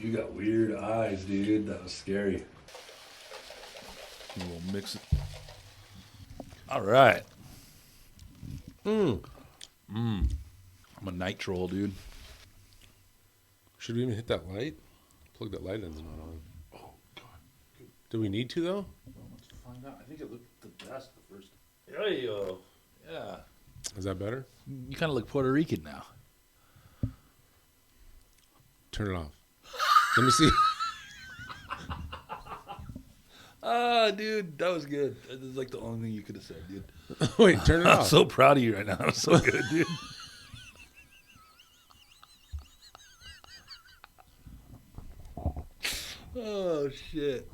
You got weird eyes, dude. That was scary. We'll mix it. All right. I'm a night troll, dude. Should we even hit that light? Plug that light in's not on. Oh, God. Do we need to, though? Let's find out. I think it looked the best the first. Yeah. Is that better? You kind of look Puerto Rican now. Turn it off. Let me see. Dude, that was good. That is like the only thing you could have said, dude. Wait, turn it I'm off. so proud of you right now. That was so good, dude. Oh, shit.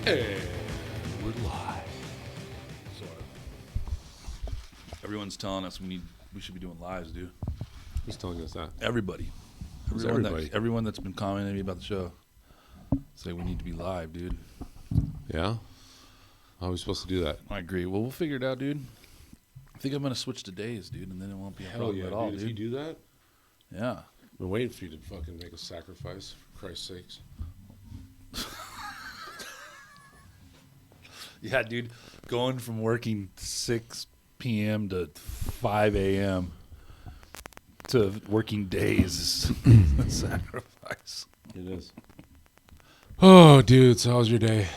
Hey. We're live. Sorry. Everyone's telling us we should be doing lives, dude. Who's telling us that? Everybody. Who's Everyone everybody? everyone that's been commenting to me about the show. Say we need to be live, dude. Yeah? How are we supposed to do that? I agree. Well, we'll figure it out, dude. I think I'm going to switch to days, dude, and then it won't be a problem at all, dude. dude. If you do that, Yeah. I've been waiting for you to fucking make a sacrifice, for Christ's sakes. Yeah, dude. Going from working 6 p.m. to 5 a.m. to working days is a sacrifice. It is. Oh, dude, so how's your day?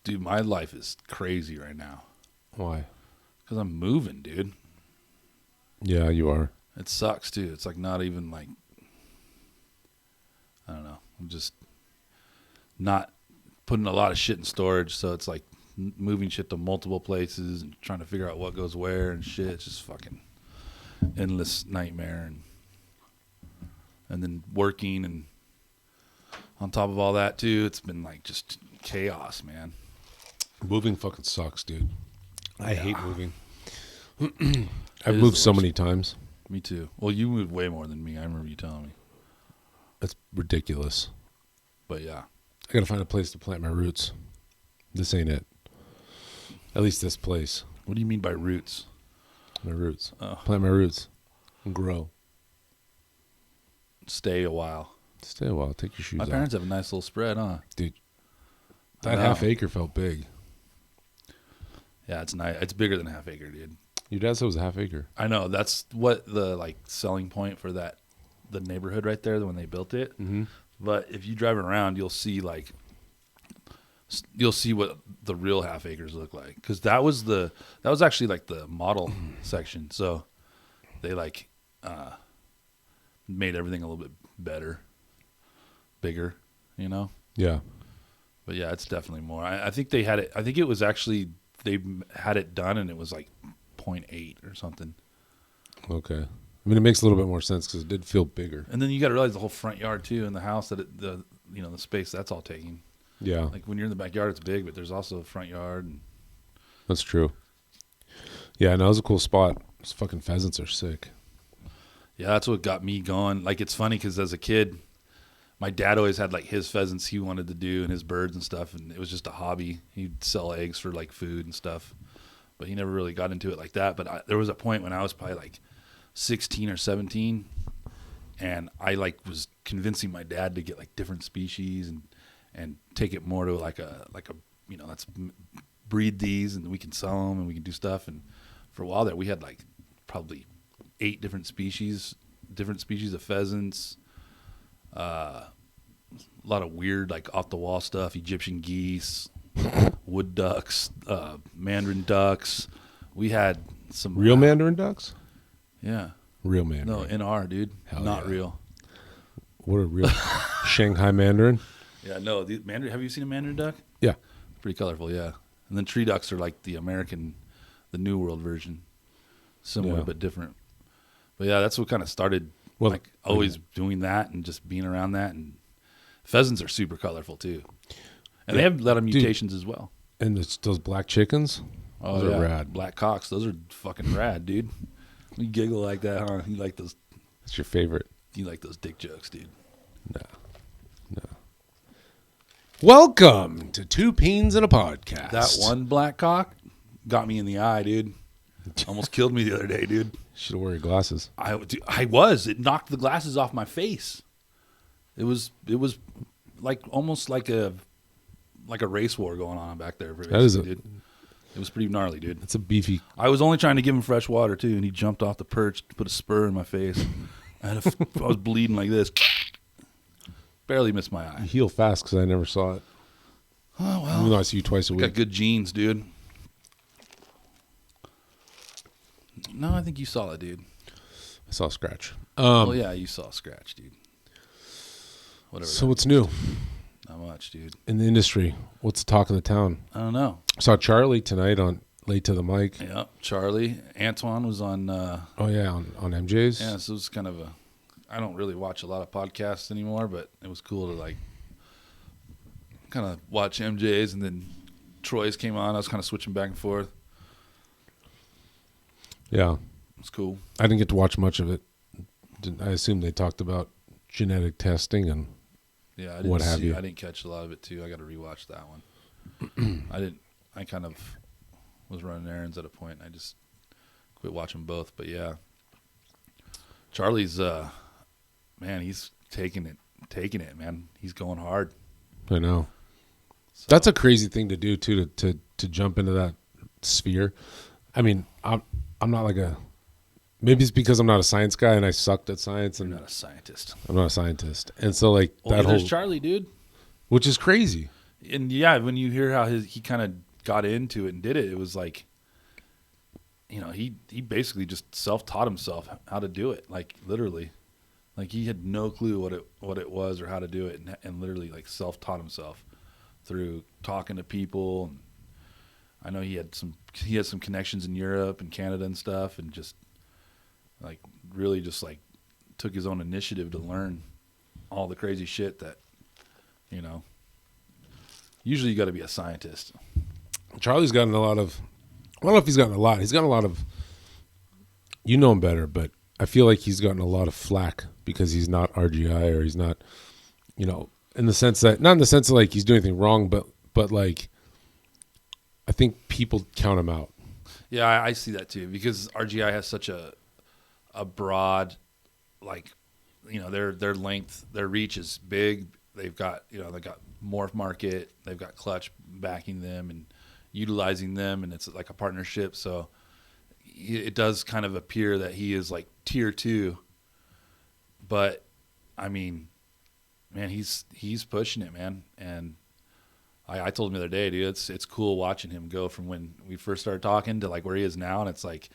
Dude, my life is crazy right now Why? because I'm moving, dude. Yeah, you are. It sucks, too. It's like not even like, I don't know. I'm just not putting a lot of shit in storage. So it's like moving shit to multiple places and trying to figure out what goes where and shit. It's just fucking endless nightmare. And then working, and on top of all that, too, it's been like just chaos, man. Moving fucking sucks, dude. I hate moving. I've It is moved the so worst. many times. Me too. Well, you moved way more than me. I remember you telling me. It's ridiculous. But yeah. I gotta find a place to plant my roots. This ain't it. At least this place. What do you mean by roots? My roots. Oh. Plant my roots. And grow. Stay a while. Stay a while. Take your shoes My off. parents have a nice little spread, huh? Dude, I that know. half acre felt big. Yeah, it's nice. It's bigger than a half acre, dude. Your dad said it was a half acre. I know. That's what the like selling point for the neighborhood right there when they built it. Mm-hmm. But if you drive around, you'll see what the real half acres look like, because that was actually like the model section. So they like made everything a little bit better, bigger, you know. Yeah. But yeah, it's definitely more. I think they had it. I think it was actually they had it done, and it was like 0.8 or something. Okay. I mean, it makes a little bit more sense because it did feel bigger. And then you got to realize the whole front yard too, and the house the space that's all taking. Yeah, Like when you're in the backyard, it's big, but there's also a front yard. And that's true. Yeah, no, it was a cool spot. Those fucking pheasants are sick. yeah, that's what got me going. Like it's funny because as a kid, my dad always had like his pheasants he wanted to do and his birds and stuff, and it was just a hobby. He'd sell eggs for like food and stuff, but he never really got into it like that. But there was a point when I was probably like 16 or 17, and I like was convincing my dad to get like different species and take it more to like a let's breed these and we can sell them and we can do stuff. And for a while there, we had like probably 8 different species of pheasants. A lot of weird, like off the wall stuff, Egyptian geese, wood ducks, mandarin ducks. We had some Real mandarin ducks? Yeah. Real mandarin. No, NR, dude. Hell Not yeah. real. What a real Shanghai mandarin? Yeah, no. The mandarin. Have you seen a mandarin duck? Yeah. Pretty colorful, yeah. And then tree ducks are like the New World version, similar Yeah. but different. But yeah, that's what kind of started. Well, Like always doing that and just being around that. And pheasants are super colorful too, and they have a lot of mutations as well. And it's those black chickens? Oh Those yeah, are rad. black cocks. Those are fucking rad, dude. You giggle like that, huh? You like those It's your favorite. You like those dick jokes, dude. No. Welcome to Two Peens in a Podcast. That one black cock got me in the eye, dude. Almost killed me the other day, dude. Should have worn your glasses. I was. It knocked the glasses off my face. It was like almost like a race war going on back there. Dude. It was pretty gnarly, dude. It's a beefy. I was only trying to give him fresh water too, and he jumped off the perch, put a spur in my face. I was bleeding like this. Barely missed my You eye. heal fast because I never saw it. Oh well. Even though I see you twice a Got week. good genes, dude. No, I think you saw it, dude. I saw a scratch. Well, yeah, you saw a scratch, dude. Whatever. So what's new Not much, dude. in the industry? What's the talk of the town? I don't know. Saw Charlie tonight on Late to the Mic. Yeah, Charlie. Antoine was on. Oh yeah, on MJ's. Yeah, so it was kind of a. I don't really watch a lot of podcasts anymore, but it was cool to like kind of watch MJ's, and then Troy's came on. I was kind of switching back and forth. Yeah. It was cool. I didn't get to watch much of it. I assume they talked about genetic testing and Yeah, I didn't what have you. I didn't catch a lot of it too. I got to rewatch that one. I kind of was running errands at a point. And I just quit watching both. But yeah, Charlie's man, he's taking it, man. He's going hard. I know. So, That's a crazy thing to do too, to jump into that sphere. I mean, I'm not like a. Maybe it's because I'm not a science guy and I sucked at science you're and not a scientist. I'm not a scientist, and so like Well, that there's whole, Charlie, dude. which is crazy. And yeah, when you hear how he kind of got into it and did it, it was like, he basically just self-taught himself how to do it, like literally, like he had no clue what it was or how to do it, and literally like self-taught himself through talking to people. And I know he had some connections in Europe and Canada and stuff, and just like really just like took his own initiative to learn all the crazy shit that usually you got to be a scientist. Charlie's gotten a lot of. I don't know if he's gotten a lot. He's gotten a lot of. You know him better, but I feel like he's gotten a lot of flack because he's not RGI or he's not, in the sense that not in the sense of like he's doing anything wrong, but like, I think people count him out. Yeah, I see that too, because RGI has such a broad, like, their length, their reach is big. They've got Morph Market, they've got Clutch backing them and utilizing them, and it's like a partnership. So it does kind of appear that he is like tier 2, but I mean, man, he's pushing it, man. And I told him the other day, dude, it's cool watching him go from when we first started talking to like where he is now. And it's like,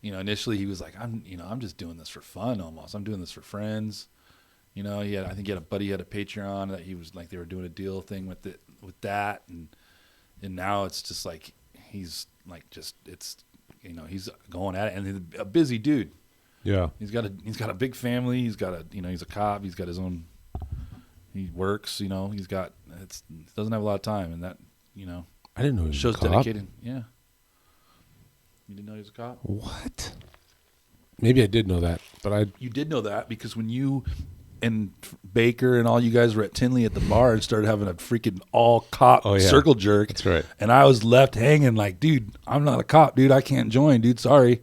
initially he was like, I'm just doing this for fun almost. I'm doing this for friends. I think he had a buddy, had a Patreon that he was like, they were doing a deal thing with that. And now it's just like, he's like, he's going at it, and he's a busy dude. Yeah, He's got a big family. He's got he's a cop. He's got his own, he works, he doesn't have a lot of time, and that, I didn't know he was shows a cop. dedicated. Yeah. You didn't know he was a cop? What? Maybe I did know that, but You did know that because when you and Baker and all you guys were at Tinley at the bar and started having a freaking all cop Oh, yeah. circle jerk. That's right. And I was left hanging like, dude, I'm not a cop, dude. I can't join, dude. Sorry.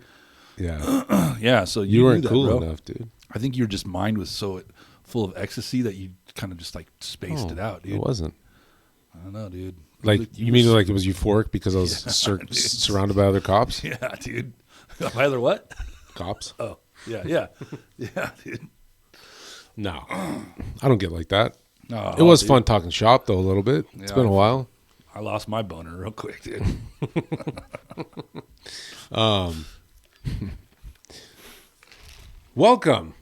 yeah, Yeah. So you knew weren't that, cool bro. enough, dude. I think your just mind was so full of ecstasy that you kind of just like spaced it out, dude. It wasn't. I don't know, dude. Like you mean like it was euphoric because I was dude. surrounded by other cops? Yeah, dude. Either what? Cops? Oh, yeah, yeah, yeah, dude. No, I don't get like that. Oh, It was dude. fun talking shop though a little bit. It's Yeah, been a while. I lost my boner real quick, dude. Welcome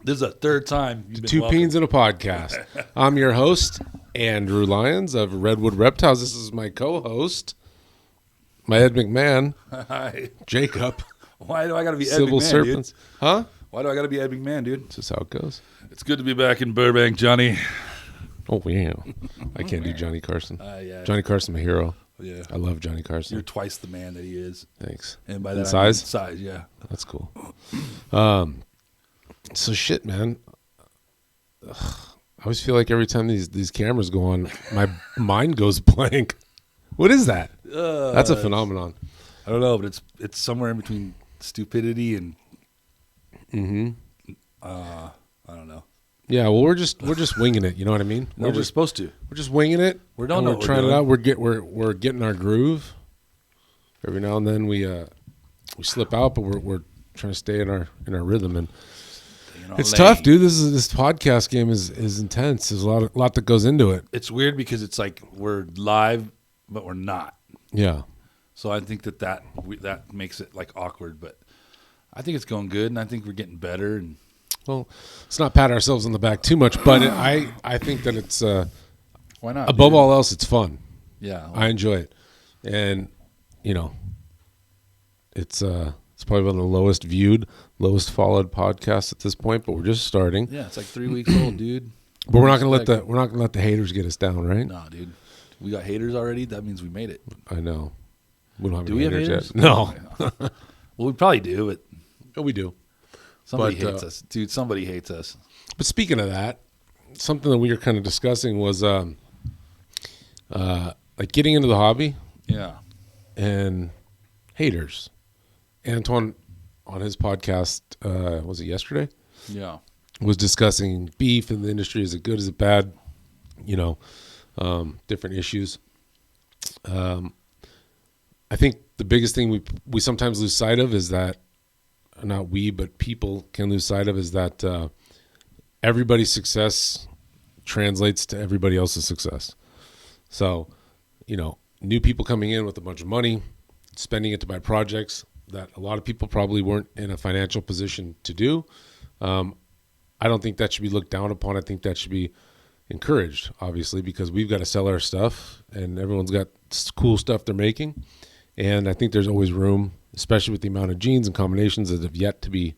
This is the third time you've to been Two welcome. Peens in a Podcast. I'm your host, Andrew Lyons of Redwood Reptiles. This is my co-host, my Ed McMahon, Hi. Jacob, Why do I got to be Ed Civil McMahon, Serpents. dude? Huh? Why do I got to be Ed McMahon, dude? This is how it goes. It's good to be back in Burbank, Johnny. Oh, yeah. I can't do Johnny Carson. Yeah. Johnny Carson, my hero. Yeah. I love Johnny Carson. You're twice the man that he is. Thanks. And by In that size? I mean size, yeah. That's cool. So shit, man. Ugh, I always feel like every time these cameras go on, my mind goes blank. What is that? That's a phenomenon. I don't know, but it's somewhere in between stupidity and I don't know. Yeah, well, we're just winging it. You know what I mean? No, we're supposed to. We're just winging it. We don't and know we're what we're trying it doing. out. We're getting our groove. Every now and then we slip out, but we're trying to stay in our rhythm. And it's tough, dude. This podcast game is intense. There's a lot that goes into it. It's weird because it's like we're live, but we're not. Yeah. So I think that makes it like awkward, but I think it's going good, and I think we're getting better. And Well, let's not pat ourselves on the back too much, but I think that it's why not? above dude? all else, it's fun. Yeah, I enjoy it, and you know, it's probably one of the lowest viewed, lowest followed podcasts at this point. But we're just starting. yeah, it's like 3 weeks old, dude. But we're not gonna let the haters get us down, right? Nah, dude. We got haters already. That means we made it. I know. We don't have Do any we have haters haters? yet. No. Well, we probably do, but Oh, we do. somebody But, hates us, dude. Somebody hates us. But speaking of that, something that we were kind of discussing was like getting into the hobby Yeah, and haters. Antoine on his podcast, was it yesterday? yeah. Was discussing beef in the industry. Is it good? Is it bad? You know, different issues. I think the biggest thing we sometimes lose sight of is that, not we, but people can lose sight of, is that everybody's success translates to everybody else's success. So, you know, new people coming in with a bunch of money, spending it to buy projects that a lot of people probably weren't in a financial position to do. I don't think that should be looked down upon. I think that should be encouraged, obviously, because we've got to sell our stuff and everyone's got cool stuff they're making. And I think there's always room, especially with the amount of genes and combinations that have yet to be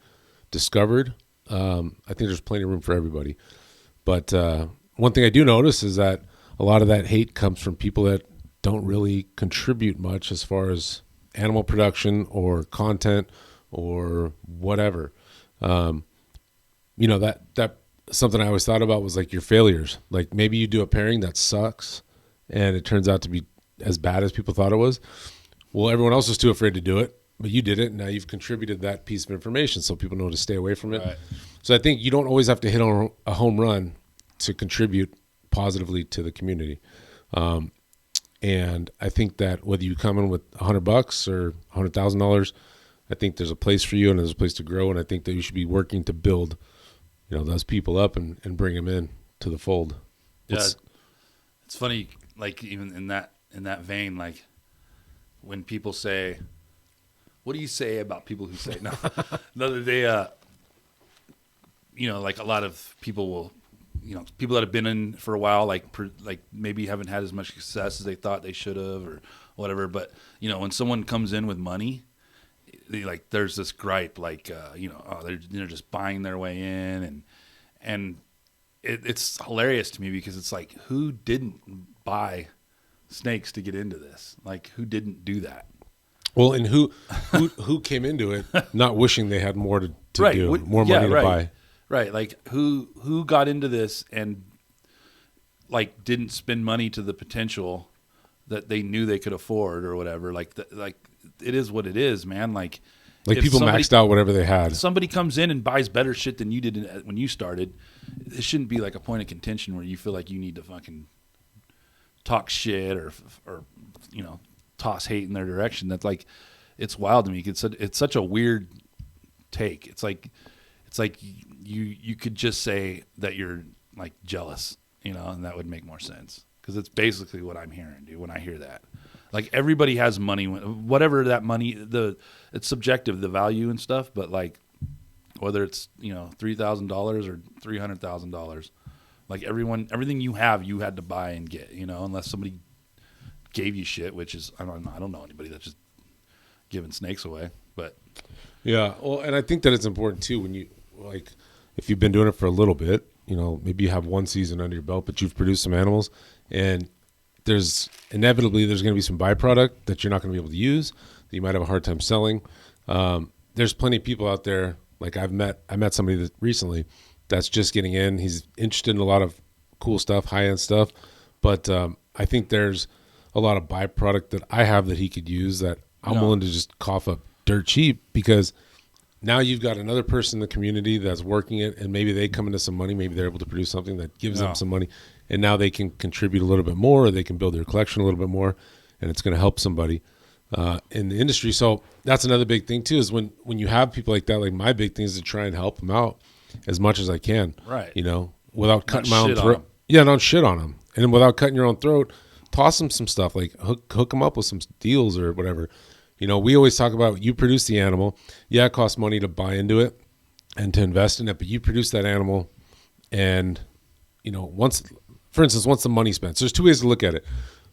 discovered. I think there's plenty of room for everybody. But one thing I do notice is that a lot of that hate comes from people that don't really contribute much as far as animal production or content or whatever. You know, that something I always thought about was like your failures. Like maybe you do a pairing that sucks and it turns out to be as bad as people thought it was. Well, everyone else was too afraid to do it, but you did it. And now you've contributed that piece of information so people know to stay away from it. Right. So I think you don't always have to hit on a home run to contribute positively to the community. And I think that whether you come in with $100 or $100,000, I think there's a place for you and there's a place to grow. And I think that you should be working to build, you know, those people up and bring them in to the fold. Yeah, it's funny. Like even in that vein, like when people say, "What do you say about people who say no?" No, they, you know, like a lot of people will, you know, people that have been in for a while, like maybe haven't had as much success as they thought they should have, or whatever. But you know, when someone comes in with money, there's this gripe, like you know, oh, they're just buying their way in, and it's hilarious to me because it's like, who didn't buy snakes to get into this? Like, who didn't do that? Well, and who came into it not wishing they had more to Right. do, more money to buy. Right. Like who got into this and like didn't spend money to the potential that they knew they could afford or whatever. Like it is what it is, man. Like if people maxed out whatever they had. Somebody comes in and buys better shit than you did when you started. It shouldn't be like a point of contention where you feel like you need to fucking talk shit or you know, toss hate in their direction. That's like, it's wild to me. It's such a weird take. It's like you could just say that you're like jealous, you know, and that would make more sense, because it's basically what I'm hearing, dude, when I hear that. Like, everybody has money, whatever that money, it's subjective, the value and stuff, but like whether it's, you know, $3,000 or $300,000, like everything you have, you had to buy and get, you know, unless somebody gave you shit, which is, I don't know anybody that's just giving snakes away, but Yeah, well, and I think that it's important too when you, like, if you've been doing it for a little bit, you know, maybe you have one season under your belt, but you've produced some animals, and there's inevitably going to be some byproduct that you're not going to be able to use, that you might have a hard time selling. There's plenty of people out there Like I met somebody that recently that's just getting in. He's interested in a lot of cool stuff, high end stuff, but I think there's a lot of byproduct that I have that he could use that I'm willing to just cough up dirt cheap, because now you've got another person in the community that's working it, and maybe they come into some money. Maybe they're able to produce something that gives them some money, and now they can contribute a little bit more, or they can build their collection a little bit more, and it's going to help somebody in the industry. So that's another big thing too, is when you have people like that, like my big thing is to try and help them out as much as I can. Right. You know, without cutting my own shit on throat. 'em. Yeah, don't shit on them. And without cutting your own throat, toss them some stuff, like hook them up with some deals or whatever. You know, we always talk about, you produce the animal. Yeah, it costs money to buy into it and to invest in it, but you produce that animal, and, you know, once the money's spent. So there's two ways to look at it.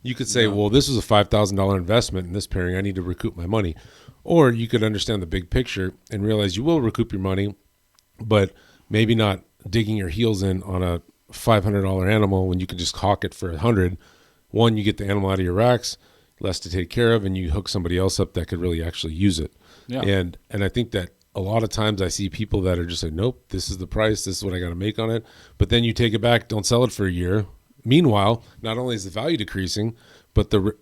You could say, well, this was a $5,000 investment in this pairing. I need to recoup my money. Or you could understand the big picture and realize you will recoup your money, but maybe not digging your heels in on a $500 animal when you can just hawk it for $100. One, you get the animal out of your racks, less to take care of, and you hook somebody else up that could really actually use it. Yeah. And I think that a lot of times I see people that are just like, nope, this is the price, this is what I got to make on it. But then you take it back, don't sell it for a year. Meanwhile, not only is the value decreasing, but the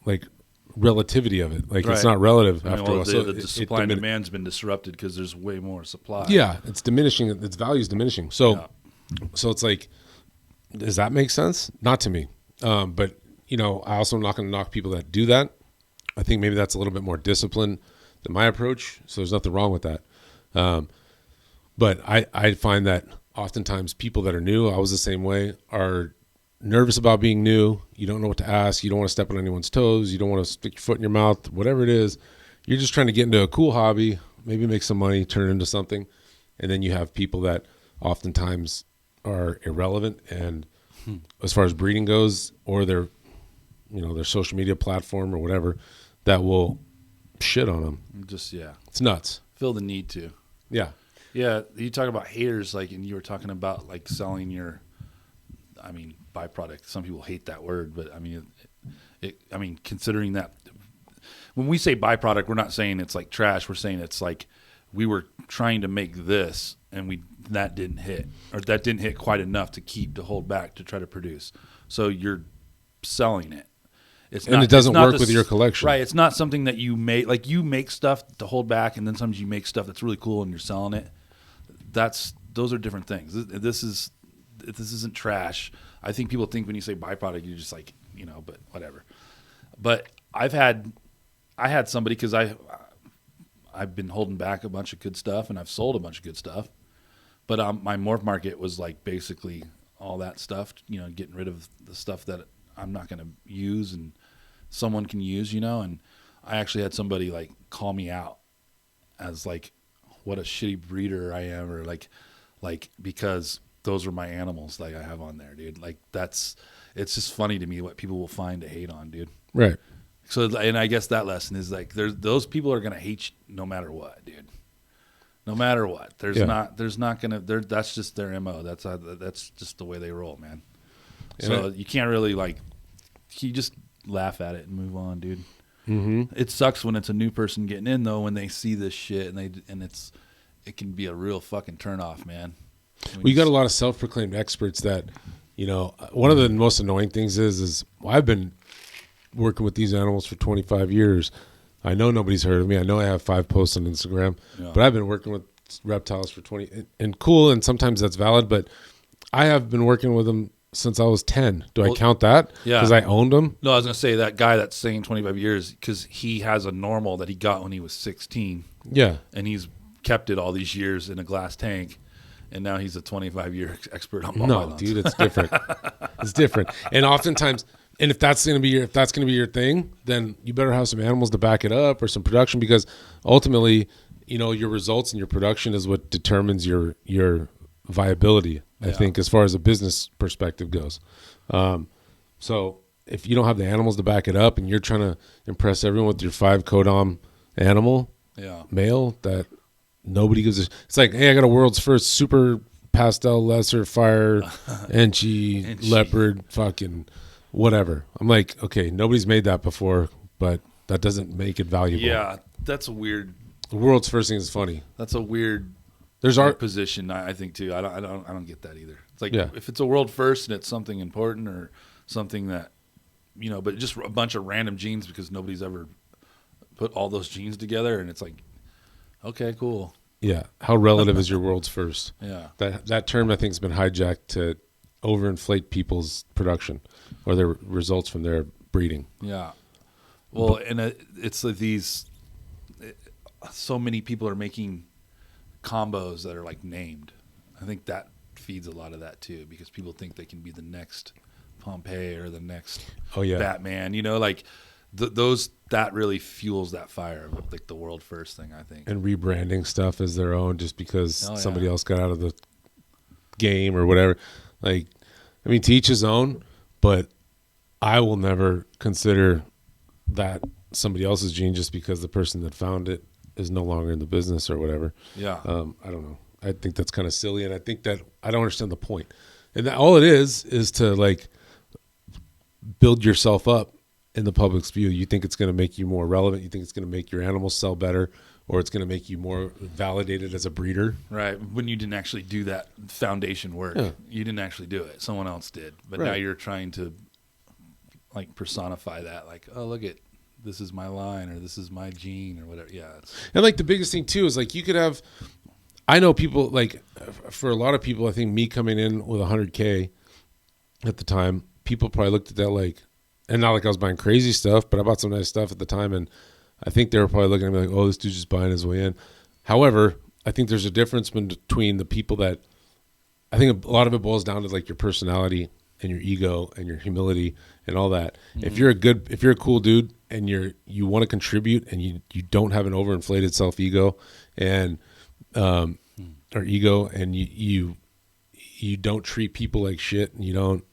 like relativity of it, like it's not relative after a while. So the supply and demand's been disrupted because there's way more supply. Yeah, it's diminishing. Its value is diminishing. So it's like, does that make sense? Not to me. But you know, I also am not going to knock people that do that. I think maybe that's a little bit more disciplined than my approach. So there's nothing wrong with that. But I find that oftentimes people that are new, I was the same way, are nervous about being new. You don't know what to ask. You don't want to step on anyone's toes. You don't want to stick your foot in your mouth, whatever it is. You're just trying to get into a cool hobby, maybe make some money, turn it into something. And then you have people that oftentimes are irrelevant, and as far as breeding goes, or their social media platform or whatever, that will shit on them. Just, it's nuts. Feel the need to. Yeah. Yeah, you talk about haters, like, and you were talking about like selling your, byproduct. Some people hate that word, but considering that, when we say byproduct, we're not saying it's like trash. We're saying it's like we were trying to make this, and that didn't hit, or that didn't hit quite enough to hold back to try to produce. So you're selling it. It doesn't work with your collection. Right. It's not something that you make. Like, you make stuff to hold back, and then sometimes you make stuff that's really cool and you're selling it. Those are different things. This isn't trash. I think people think when you say byproduct, you're just like, but whatever. But I had somebody, because I've been holding back a bunch of good stuff, and I've sold a bunch of good stuff. But my morph market was like basically all that stuff, getting rid of the stuff that I'm not going to use and someone can use, and I actually had somebody like call me out as like, what a shitty breeder I am, or like because those are my animals, like I have on there, dude. Like, it's just funny to me what people will find to hate on, dude. Right. So, and I guess that lesson is like, those people are going to hate you no matter what, dude. No matter what. That's just their MO. That's just the way they roll, man. So you can't really you just laugh at it and move on, dude. Mm-hmm. It sucks when it's a new person getting in, though, when they see this shit and it can be a real fucking turnoff, man. We got a lot of self-proclaimed experts that, one of the most annoying things is I've been working with these animals for 25 years. I know nobody's heard of me. I know I have 5 posts on Instagram, but I've been working with reptiles for 20 and cool. And sometimes that's valid, but I have been working with them since I was 10. Do I count that? Yeah. Because I owned them? No, I was going to say that guy that's saying 25 years, because he has a normal that he got when he was 16. Yeah. And he's kept it all these years in a glass tank. And now he's a 25-year expert on ball pythons. No, dude, it's different. It's different. And oftentimes, and if that's going to be your thing, then you better have some animals to back it up, or some production, because ultimately, your results and your production is what determines your viability, I think, as far as a business perspective goes. So if you don't have the animals to back it up, and you're trying to impress everyone with your 5 codom animal, male, that nobody gives it's like, hey, I got a world's first super pastel lesser fire Enchi leopard fucking whatever. I'm like, okay, nobody's made that before, but that doesn't make it valuable. Yeah, that's weird. The world's first thing is funny. That's a weird There's art. position, I think too. I don't get that either. It's like Yeah. if it's a world first and it's something important or something that, but just a bunch of random genes because nobody's ever put all those genes together, and it's like, okay, cool. Yeah. How relative is your world's first? Yeah. That term I think has been hijacked to overinflate people's production or their results from their breeding. Yeah. Well, and it's like so many people are making combos that are like named. I think that feeds a lot of that too, because people think they can be the next Pompeii or the next Batman. Like that really fuels that fire of like the world first thing, I think. And rebranding stuff as their own just because somebody yeah. else got out of the game or whatever. Like, I mean, to each his own, but I will never consider that somebody else's gene just because the person that found it is no longer in the business or whatever. Yeah. I don't know. I think that's kind of silly, and I think that I don't understand the point. And that all it is to like build yourself up in the public's view. You think it's going to make you more relevant. You think it's going to make your animals sell better, or it's going to make you more validated as a breeder. Right. When you didn't actually do that foundation work, Yeah. You didn't actually do it. Someone else did. But Right. now you're trying to like personify that. Like, oh, look at this is my line or this is my gene or whatever. Yeah. And like the biggest thing too is like you could have, I know people like for a lot of people, I think me coming in with 100K at the time, people probably looked at that like, and not like I was buying crazy stuff, but I bought some nice stuff at the time. And I think they were probably looking at me like, oh, this dude's just buying his way in. However, I think there's a difference between the people that, I think a lot of it boils down to like your personality and your ego and your humility and all that. Mm-hmm. If you're a cool dude and you want to contribute and you don't have an overinflated self-ego and, or ego, and you don't treat people like shit and you don't,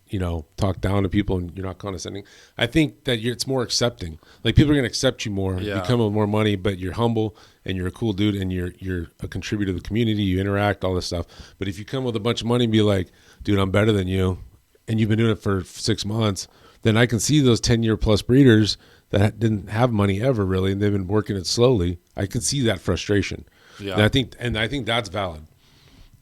talk down to people and you're not condescending. I think that it's more accepting. Like people are going to accept you more. Yeah. You come with more money, but you're humble and you're a cool dude and you're a contributor to the community. You interact, all this stuff. But if you come with a bunch of money and be like, dude, I'm better than you, and you've been doing it for 6 months, then I can see those 10-year plus breeders that didn't have money ever really, and they've been working it slowly. I can see that frustration. Yeah. And I think that's valid.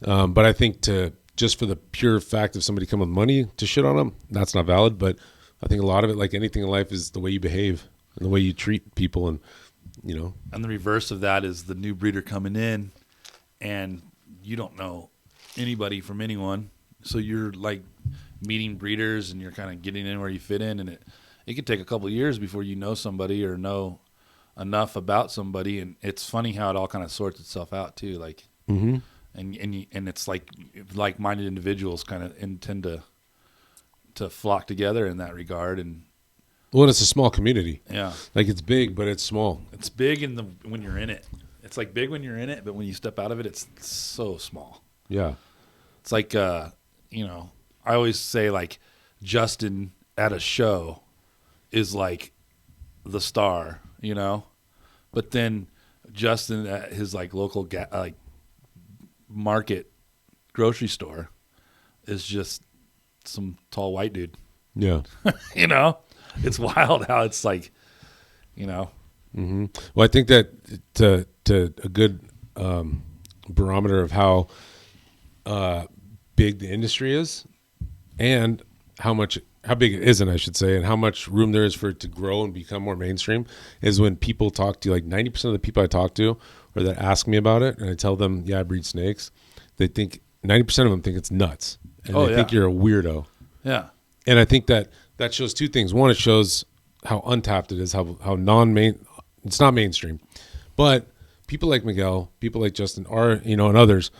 But I think just for the pure fact of somebody coming with money to shit on them, that's not valid. But I think a lot of it, like anything in life, is the way you behave and the way you treat people. And, And the reverse of that is the new breeder coming in and you don't know anybody from anyone. So you're like meeting breeders and you're kind of getting in where you fit in. And it could take a couple of years before you know somebody or know enough about somebody. And it's funny how it all kind of sorts itself out too. Like, mm-hmm. And it's like-minded individuals kind of intend to flock together in that regard. And well, it's a small community. yeah, Like it's big, but it's small. it's big when you're in it. It's like big when you're in it, but when you step out of it, it's so small. Yeah. It's like I always say like Justin at a show is like the star, but then Justin at his like local market grocery store is just some tall white dude. Yeah. It's wild how it's like, Mm-hmm. Well, I think that to a good barometer of how big the industry is and how big it isn't, I should say, and how much room there is for it to grow and become more mainstream is when people talk to you. Like 90% of the people I talk to or that ask me about it and I tell them, yeah, I breed snakes, they think 90% of them think it's nuts and they think you're a weirdo. Yeah. And I think that shows two things. One, it shows how untapped it is, how it's not mainstream. But people like Miguel, people like Justin are, and others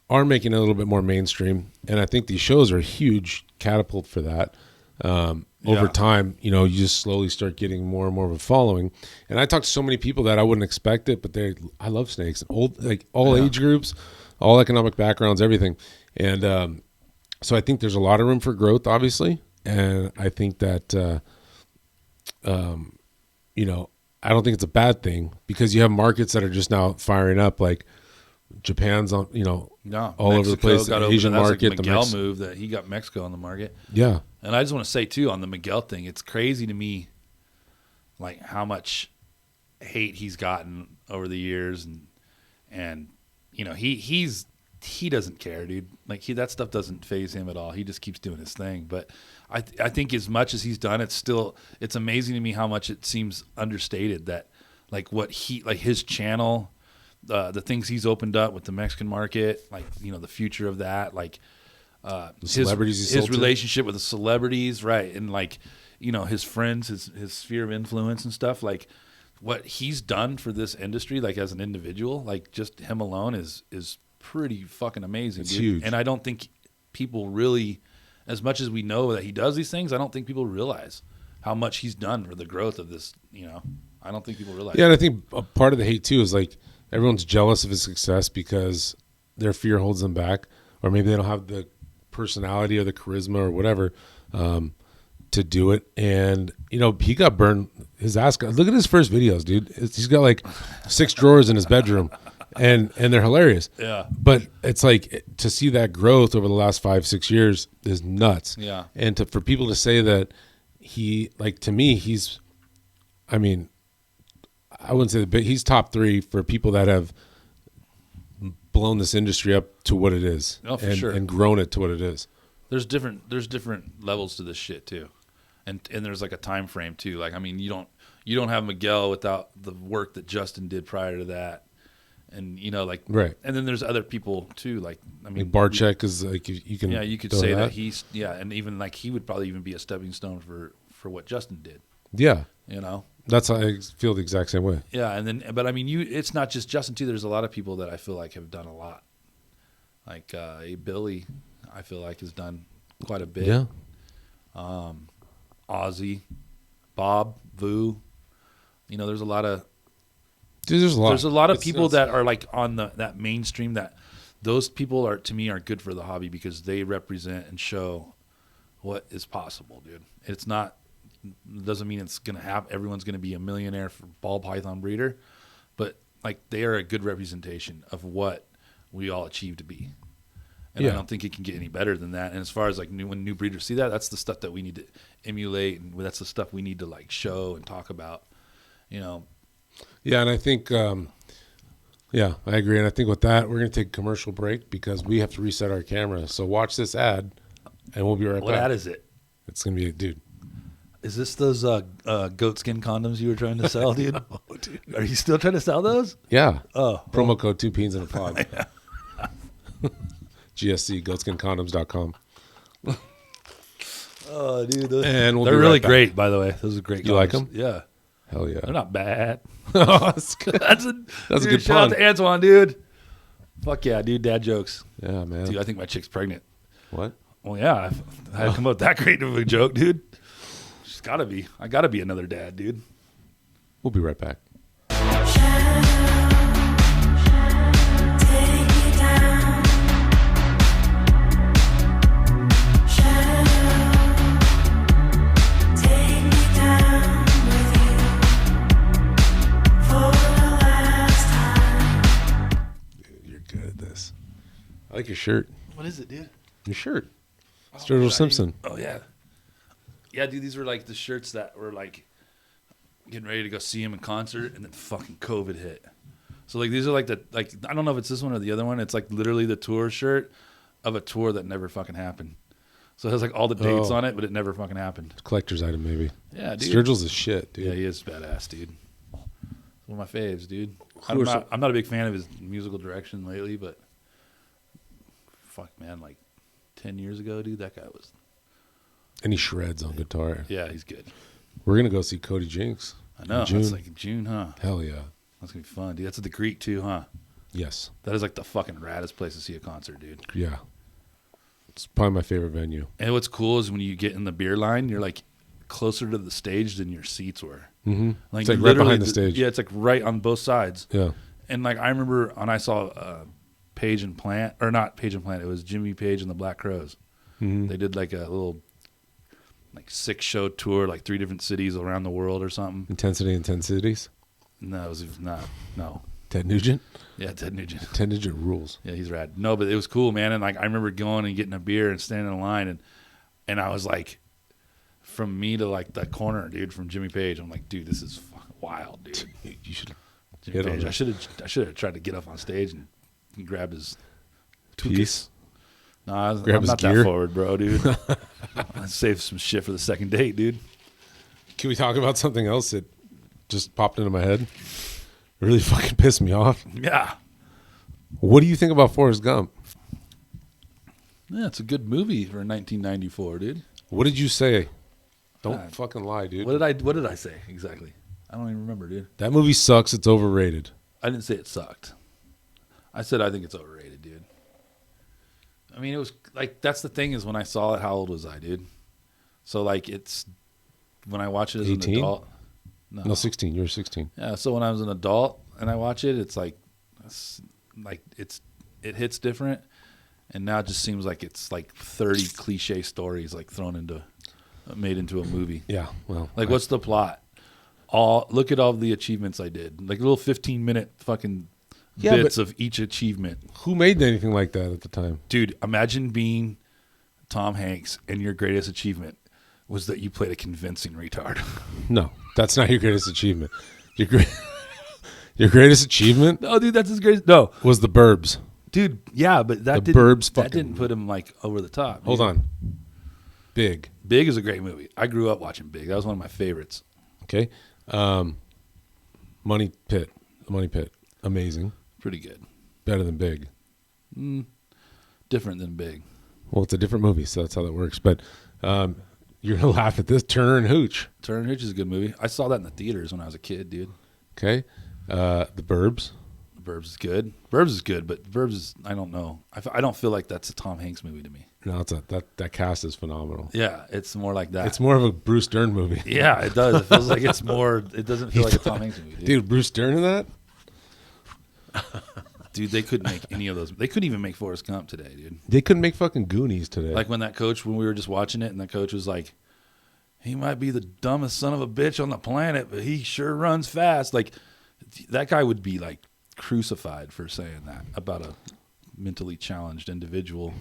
are making it a little bit more mainstream. And I think these shows are a huge catapult for that. Over time, you just slowly start getting more and more of a following. And I talk to so many people that I wouldn't expect it, but I love snakes. All age groups, all economic backgrounds, everything. And so I think there's a lot of room for growth, obviously. And I think that, I don't think it's a bad thing because you have markets that are just now firing up, like Japan's on, all over the place. The Asian market, like Miguel move that he got Mexico on the market. Yeah. And I just want to say too on the Miguel thing, it's crazy to me, like how much hate he's gotten over the years, and and you know he doesn't care, dude. Like that stuff doesn't faze him at all. He just keeps doing his thing. But I think as much as he's done, it's amazing to me how much it seems understated that like what his channel, the things he's opened up with the Mexican market, like you know the future of that, like The celebrities he his sold to? relationship with the celebrities, right, and like you know his friends, his sphere of influence and stuff, like what he's done for this industry, like as an individual, like just him alone is pretty fucking amazing. It's dude. huge. And I don't think people really, as much as we know that he does these things, I don't think people realize how much he's done for the growth of this. You know, I don't think people realize. Yeah, and I think a part of the hate too is like everyone's jealous of his success because their fear holds them back, or maybe they don't have the personality or the charisma or whatever to do it. And you know, he got burned. His ass got. Look at his first videos, dude. He's got like 6 drawers in his bedroom, and they're hilarious. Yeah. But it's like to see that growth over the last 5-6 years is nuts. Yeah. And for people to say that he, like, to me, he's, I mean, I wouldn't say the big, he's top 3 for people that have blown this industry up to what it is. Oh, for and, sure. and grown it to what it is. There's different levels to this shit too, and there's like a time frame too. Like I mean, you don't have Miguel without the work that Justin did prior to that, and you know like Right. And then there's other people too. Like I mean, Like Barczyk is like, you can, yeah, you could throw say that he's and even like he would probably even be a stepping stone for what Justin did. Yeah. You know. That's how I feel the exact same way. Yeah, and then but I mean, it's not just Justin too. There's a lot of people that I feel like have done a lot. Like Billy, I feel like has done quite a bit. Yeah. Ozzy, Bob, Vu. You know, there's a lot of Dude, there's a lot. there's a lot of It's- people it's- that are like on that mainstream. That those people are to me are good for the hobby because they represent and show what is possible, dude. It's not doesn't mean it's gonna have everyone's gonna be a millionaire for ball python breeder, but like they are a good representation of what we all achieve to be. And I Yeah. don't think it can get any better than that. And as far as like when new breeders see that, that's the stuff that we need to emulate, and that's the stuff we need to like show and talk about. You know, Yeah, and I think, yeah, I agree. And I think with that, we're going to take a commercial break because we have to reset our camera. So watch this ad, and we'll be right what back. ad is it? It's going to be a dude. Is this those goat skin condoms you were trying to sell, dude? No, dude. Are you still trying to sell those? Yeah. Oh, Promo code 2 Peens in a Pod. GSC, goatskincondoms.com. oh, dude, those, And we'll they're be really right back. great, by the way. Those are great. You like condoms. 'em? Yeah, Hell yeah. they're not bad. Oh, that's good. That's a That's a dude, good shout out pun. to Antoine, dude. Fuck yeah, dude. Dad jokes, Yeah, man. dude. I think my chick's pregnant. What? Well, yeah, I had to come up with that great of a joke, dude. She's gotta be. I gotta be another dad, dude. We'll be right back. Dude, you're good at this. I like your shirt. What is it, dude? Your shirt. Sturgill Simpson. Oh yeah, yeah, dude. These were like the shirts that were like getting ready to go see him in concert, and then fucking COVID hit. So like these are like I don't know if it's this one or the other one. It's like literally the tour shirt of a tour that never fucking happened. So it has like all the dates Oh. on it, but it never fucking happened. Collector's item, maybe. Yeah, dude. Sturgill's the shit, dude. Yeah, he is badass, dude. One of my faves, dude. Who are some- I'm not a big fan of his musical direction lately, but fuck, man, like 10 years ago, dude, that guy was. And he shreds on guitar. Yeah, he's good. We're going to go see Cody Jinks. I know. in June. That's like in June, huh? Hell yeah. That's gonna be fun, dude. That's at the Greek too, huh? Yes. That is like the fucking raddest place to see a concert, dude. Yeah. It's probably my favorite venue. And what's cool is when you get in the beer line, you're like closer to the stage than your seats were. Mm-hmm. Like, It's like right literally behind the stage. Yeah, it's like right on both sides. Yeah. And like I remember when I saw Page and Plant, or not Page and Plant, it was Jimmy Page and the Black Crowes. Mhm. They did like a little like 6-show tour, like 3 different cities around the world or something. Intensity in 10 cities. No, it was not. No. Ted Nugent. Yeah, Ted Nugent. Ted Nugent rules. Yeah, he's rad. No, but it was cool, man. And like I remember going and getting a beer and standing in line, and I was like, from me to like the corner, dude, from Jimmy Page. I'm like, dude, this is fucking wild, dude. You should Jimmy hit on Page. that. I should have tried to get up on stage and grab his Piece. No, Grab I'm his not gear. that forward, bro, dude. I save some shit for the second date, dude. Can we talk about something else that just popped into my head? It really fucking pissed me off. Yeah. What do you think about Forrest Gump? Yeah, it's a good movie for 1994, dude. What did you say? Don't God. fucking lie, dude. What did I say exactly? I don't even remember, dude. That movie sucks. It's overrated. I didn't say it sucked. I said I think it's overrated, dude. I mean, it was like that's the thing is when I saw it, how old was I, dude? So like it's when I watch it as 18? an adult. No, 16. You were 16. Yeah, so when I was an adult and I watch it, it's it hits different, and now it just seems like it's like 30 cliche stories like made into a movie. Yeah, well. Like, what's the plot? Look at all the achievements I did. Like little 15-minute fucking bits of each achievement. Who made anything like that at the time? Dude, imagine being Tom Hanks and your greatest achievement was that you played a convincing retard. No, that's not your greatest achievement. Your greatest achievement No, dude, that's his greatest. No, was The Burbs. dude, yeah, but that The didn't, Burbs that fucking- didn't put him like over the top. Dude. Hold on. Big. Big is a great movie. I grew up watching Big. That was one of my favorites. Okay. Money Pit. Amazing. Pretty good. Better than Big. Different than Big. Well, it's a different movie, so that's how that works. But you're going to laugh at this. Turner and Hooch. Turner and Hooch is a good movie. I saw that in the theaters when I was a kid, dude. Okay. The Burbs. Burbs is good. Burbs is good, but Burbs is, I don't know. I don't feel like that's a Tom Hanks movie to me. No, that cast is phenomenal. Yeah, it's more like that. It's more of a Bruce Dern movie. Yeah, it does. It feels like it's more, it doesn't feel like a Tom Hanks movie. Dude, Bruce Dern in that? Dude, they couldn't make any of those. They couldn't even make Forrest Gump today, dude. They couldn't make fucking Goonies today. Like when we were just watching it, and the coach was like, he might be the dumbest son of a bitch on the planet, but he sure runs fast. Like, that guy would be like crucified for saying that about a mentally challenged individual,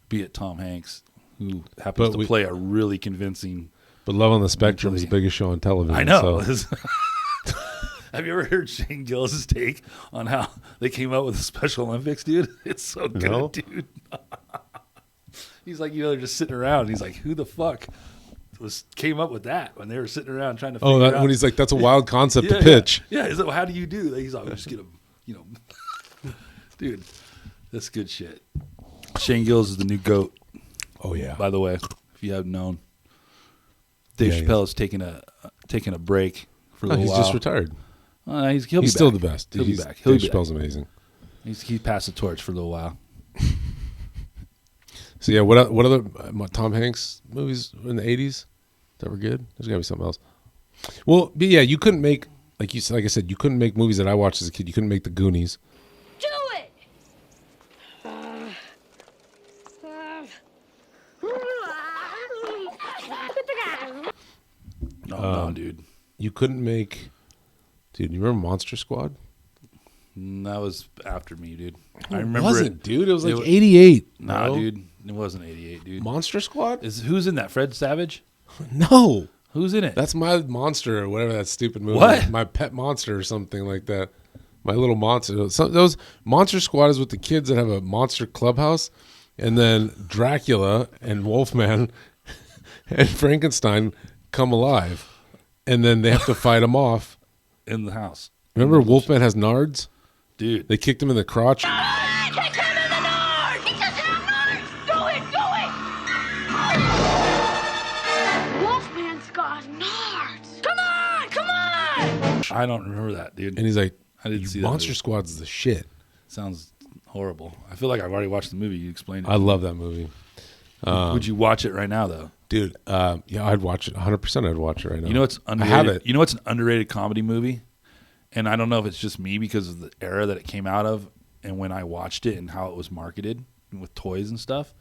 be it Tom Hanks, who happens But to play a really convincing. But Love on the Spectrum is the Mentally- biggest show on television. I know. So. Have you ever heard Shane Gillis' take on how they came up with the Special Olympics, dude? It's so good, No. dude. He's like, they're just sitting around. He's like, who the fuck came up with that when they were sitting around trying to figure Oh, out? when he's like, that's a wild concept Yeah, to pitch. Yeah, he's like, well, how do you do that? He's like, just get him, dude, that's good shit. Shane Gillis is the new GOAT, Oh, yeah. by the way, if you haven't known. Dave Yeah, he Chappelle is taking a break for a Oh, little he's while. just retired. He'll be He's still back. the best. He'll be He's- back. He'll Dave be back. Chappelle's amazing. He passed the torch for a little while. So, yeah, what other Tom Hanks movies in the 80s that were good? There's got to be something else. Well, but yeah, you couldn't make, like I said, you couldn't make movies that I watched as a kid. You couldn't make the Goonies. Do it! No, dude. You couldn't make, dude, you remember Monster Squad? That was after me, dude. I remember it wasn't, it. dude. It was like It wa- 88. Nah, bro. dude. It wasn't 88, dude. Monster Squad? Who's in that? Fred Savage? No. Who's in it? That's my monster or whatever that stupid movie. What? My pet monster or something like that. My little monster. Those Monster Squad is with the kids that have a monster clubhouse, and then Dracula and Wolfman and Frankenstein come alive, and then they have to fight them off. in the house. Remember, Wolfman has nards. Dude. They kicked him in the crotch. Kick him in the nard! He doesn't have nards! Do it! Wolfman's got nards! Come on! I don't remember that, dude. And he's like, I didn't see that Monster movie. Squad's the shit. Sounds horrible. I feel like I've already watched the movie. You explained it. I love that movie. Would you watch it right now, though? Dude, yeah, I'd watch it. 100% I'd watch it right now. You know what's I underrated? have it. You know what's an underrated comedy movie? And I don't know if it's just me because of the era that it came out of and when I watched it and how it was marketed with toys and stuff.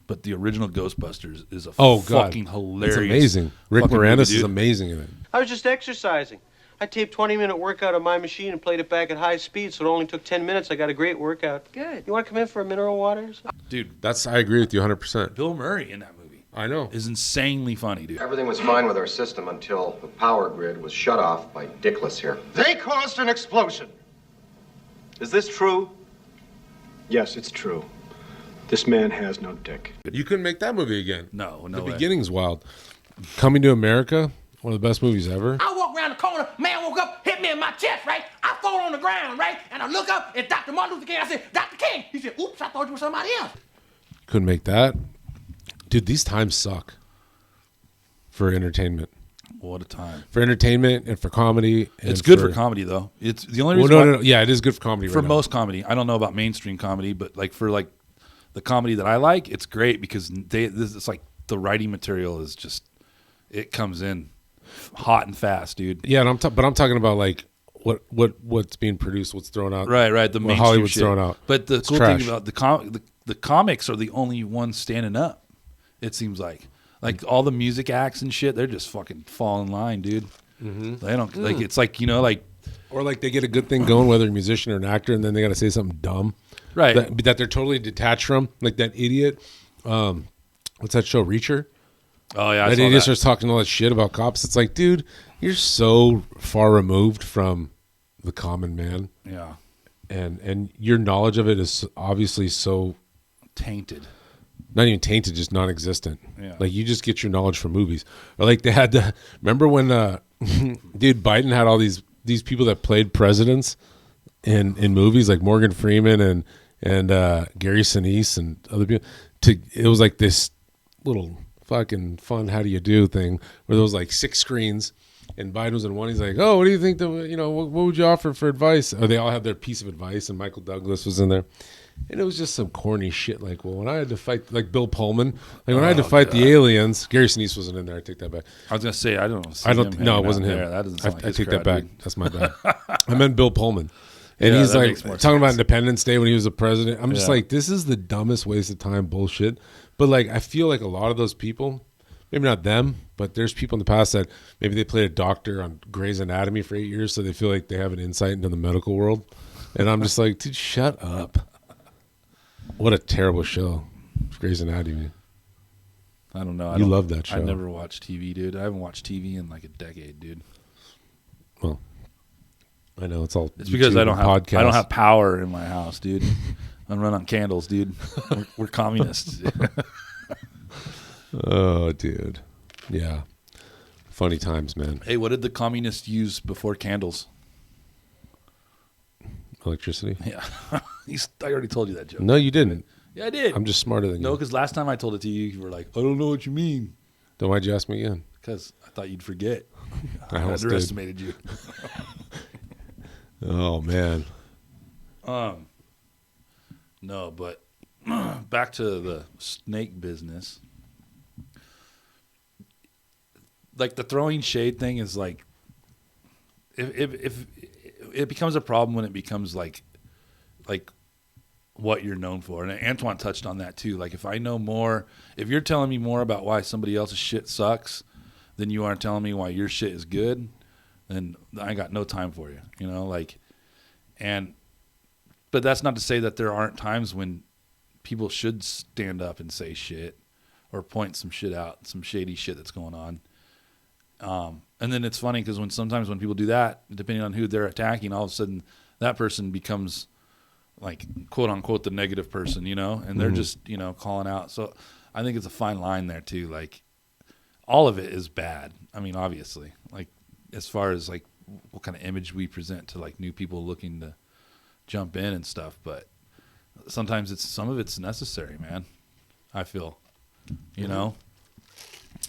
But the original Ghostbusters is a Oh, God. fucking hilarious. It's amazing. Rick fucking Moranis movie, is dude. amazing in it. I was just exercising. I taped 20-minute workout on my machine and played it back at high speed, so it only took 10 minutes. I got a great workout. Good. You want to come in for a mineral water? Dude, I agree with you 100%. Bill Murray in that movie. I know. is insanely funny, dude. Everything was fine with our system until the power grid was shut off by Dickless here. They caused an explosion. Is this true? Yes, it's true. This man has no dick. You couldn't make that movie again. No The way. beginning's wild. Coming to America, one of the best movies ever. I walk around the corner, man woke up, hit me in my chest, right? I fall on the ground, right? And I look up, it's Dr. Martin Luther King. I said, Dr. King. He said, oops, I thought you were somebody else. Couldn't make that. Dude, these times suck for entertainment. What a time. For entertainment and for comedy. And It's good for comedy though. It's the only reason. no. Yeah, it is good for comedy. For right now. most comedy, I don't know about mainstream comedy, but like for like the comedy that I like, it's great because it's like the writing material is just it comes in hot and fast, dude. Yeah, and but I'm talking about like what's being produced, what's thrown out. Right. The what mainstream Hollywood's shit. throwing out. But the It's cool trash. thing about the comics are the only ones standing up. It seems like all the music acts and shit, they're just fucking fall in line, dude. Mm-hmm. They don't like it's like like Or like they get a good thing going, whether a musician or an actor, and then they got to say something dumb, right. That they're totally detached from. Like that idiot. What's that show, Reacher? Oh yeah, I That saw idiot that. starts talking all that shit about cops. It's like, dude, you're so far removed from the common man, Yeah, and your knowledge of it is obviously so tainted. not even tainted, just non-existent. Yeah. Like you just get your knowledge from movies. Or like they had the remember when dude Biden had all these people that played presidents in movies like Morgan Freeman and Gary Sinise and other people. It was like this little fucking fun how do you do thing where there was like 6 screens and Biden was in one. He's like, oh, what do you think what would you offer for advice? Or they all had their piece of advice and Michael Douglas was in there. And it was just some corny shit. Like, well, when I had to fight, like Bill Pullman, like when I had to fight the aliens, Gary Sinise wasn't in there. I take that back. I was gonna say I don't. See I don't. him No, hanging it wasn't out him. there. That doesn't sound like I his take crowd, that back. dude. That's my bad. I meant Bill Pullman. And Yeah, he's that like makes more talking about sense. Independence Day when he was the president. I'm just Yeah. like, this is the dumbest waste of time bullshit. But like, I feel like a lot of those people, maybe not them, but there's people in the past that maybe they played a doctor on Grey's Anatomy for 8 years, so they feel like they have an insight into the medical world. And I'm just like, dude, shut up. What a terrible show, Grey's Anatomy. I don't know. You love that show. I never watched TV, dude. I haven't watched TV in like a decade, dude. Well, I know it's all. It's because YouTube I don't and have podcasts. I don't have power in my house, dude. I run on candles, dude. We're communists. Oh, dude. Yeah. Funny times, man. Hey, what did the communists use before candles? Electricity? Yeah, I already told you that joke. No, you didn't. Yeah, I did. I'm just smarter than No, you. because last time I told it to you, you were like, I don't know what you mean. Then why'd you ask me again? Because I thought you'd forget. I I almost did. underestimated you. Oh, man. No, but back to the snake business. Like the throwing shade thing is like, if it becomes a problem when it becomes like what you're known for, and Antoine touched on that too. Like if I know more, if you're telling me more about why somebody else's shit sucks than you are telling me why your shit is good, then I got no time for you. You know, like, but that's not to say that there aren't times when people should stand up and say shit or point some shit out, some shady shit that's going on. And then it's funny because sometimes when people do that, depending on who they're attacking, all of a sudden that person becomes like quote unquote the negative person, you know, and they're just, you know, calling out. So I think it's a fine line there too. Like all of it is bad. I mean, obviously, like as far as like what kind of image we present to like new people looking to jump in and stuff, but sometimes some of it's necessary, man. I feel, you know,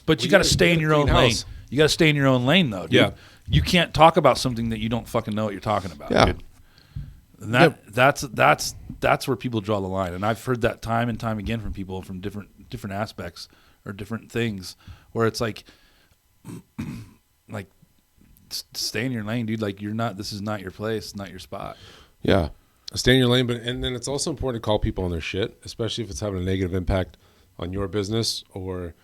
but you got to stay in your own lane. You got to stay in your own lane though, dude. Yeah. You can't talk about something that you don't fucking know what you're talking about, Yeah. dude. And that's where people draw the line. And I've heard that time and time again from people from different aspects or different things where it's like stay in your lane, dude. Like this is not your place, not your spot. Yeah. Stay in your lane, and then it's also important to call people on their shit, especially if it's having a negative impact on your business or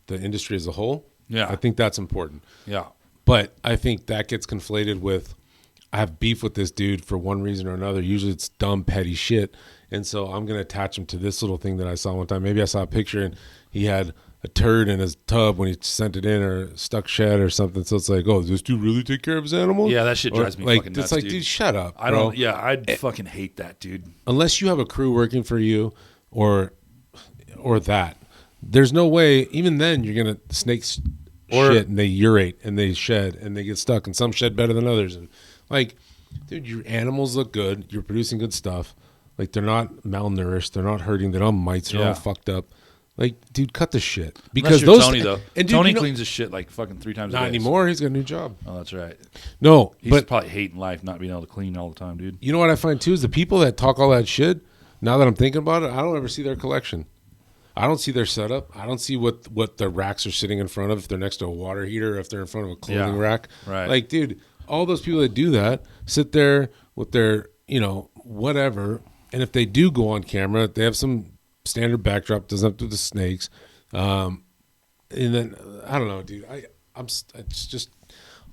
the industry as a whole. Yeah. I think that's important. Yeah. But I think that gets conflated with I have beef with this dude for one reason or another. Usually it's dumb, petty shit. And so I'm going to attach him to this little thing that I saw one time. Maybe I saw a picture and he had a turd in his tub when he sent it in, or stuck shed or something. So it's like, oh, does this dude really take care of his animals? Yeah, that shit drives me like, fucking nuts, it's like, dude. shut up. I bro. don't. Yeah, I'd fucking hate that, dude. Unless you have a crew working for you, or that, there's no way. Even then, you're gonna snakes shit and they urate and they shed and they get stuck, and some shed better than others. And like, dude, your animals look good. You're producing good stuff. Like, they're not malnourished. They're not hurting. They're not mites. They're Yeah. not fucked up. Like, dude, cut the shit. Unless Because you're those Tony though. and dude, Tony you know- cleans his shit like fucking 3 times a Not day. anymore. He's got a new job. Oh, that's right. No, He's but probably hating life, not being able to clean all the time, dude. you know what I find too is the people that talk all that shit. Now that I'm thinking about it, I don't ever see their collection. I don't see their setup. I don't see what their racks are sitting in front of. If they're next to a water heater, or if they're in front of a clothing Yeah, rack. right. Like, dude, all those people that do that sit there with their, whatever. And if they do go on camera, they have some standard backdrop. Doesn't have to do the snakes. And then I don't know, dude. It's just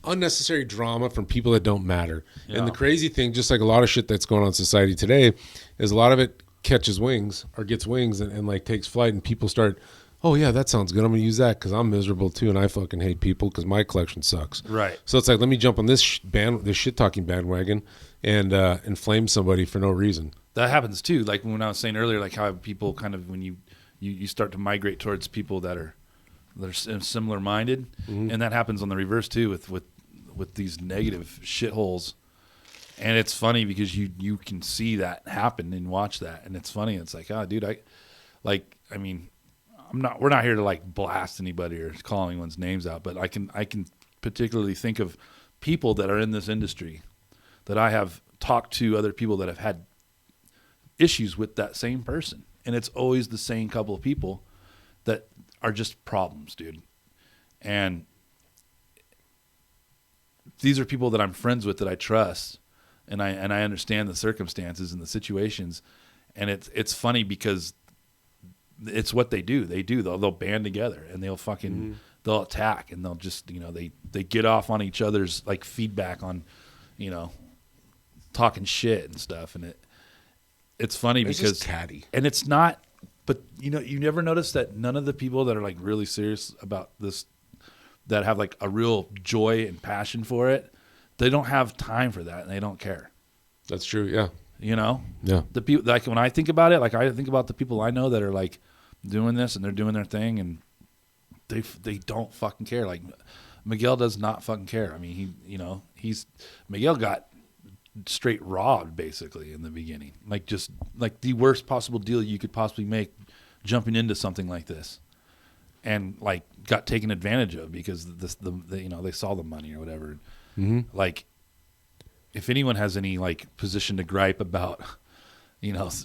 unnecessary drama from people that don't matter. Yeah. And the crazy thing, just like a lot of shit that's going on in society today, is a lot of it catches wings or gets wings and like takes flight, and people start, oh yeah, that sounds good. I'm gonna use that because I'm miserable too, and I fucking hate people because my collection sucks. Right. So it's like, let me jump on this shit talking bandwagon and inflame somebody for no reason. That happens too. Like when I was saying earlier, like how people kind of, when you start to migrate towards people that are similar minded, and that happens on the reverse too with these negative shitholes. And it's funny because you can see that happen and watch that, and it's funny. It's like, oh, dude, we're not here to like blast anybody or call anyone's names out, but I can particularly think of people that are in this industry that I have talked to, other people that have had issues with that same person, and it's always the same couple of people that are just problems, dude. And these are people that I'm friends with, that I trust, and I understand the circumstances and the situations, and it's funny because it's what they do. They'll band together and they'll fucking they'll attack, and they'll just they get off on each other's like feedback on talking shit and stuff, and it's funny It's because just catty. and it's not. But you never notice that none of the people that are like really serious about this, that have like a real joy and passion for it, they don't have time for that and they don't care. That's true. Yeah. Yeah. The people, like when I think about it, like I think about the people I know that are like doing this and they're doing their thing, and they don't fucking care. Like Miguel does not fucking care. I mean, Miguel got straight robbed basically in the beginning, like just like the worst possible deal you could possibly make, jumping into something like this, and like got taken advantage of because they saw the money or whatever. Like, if anyone has any like position to gripe about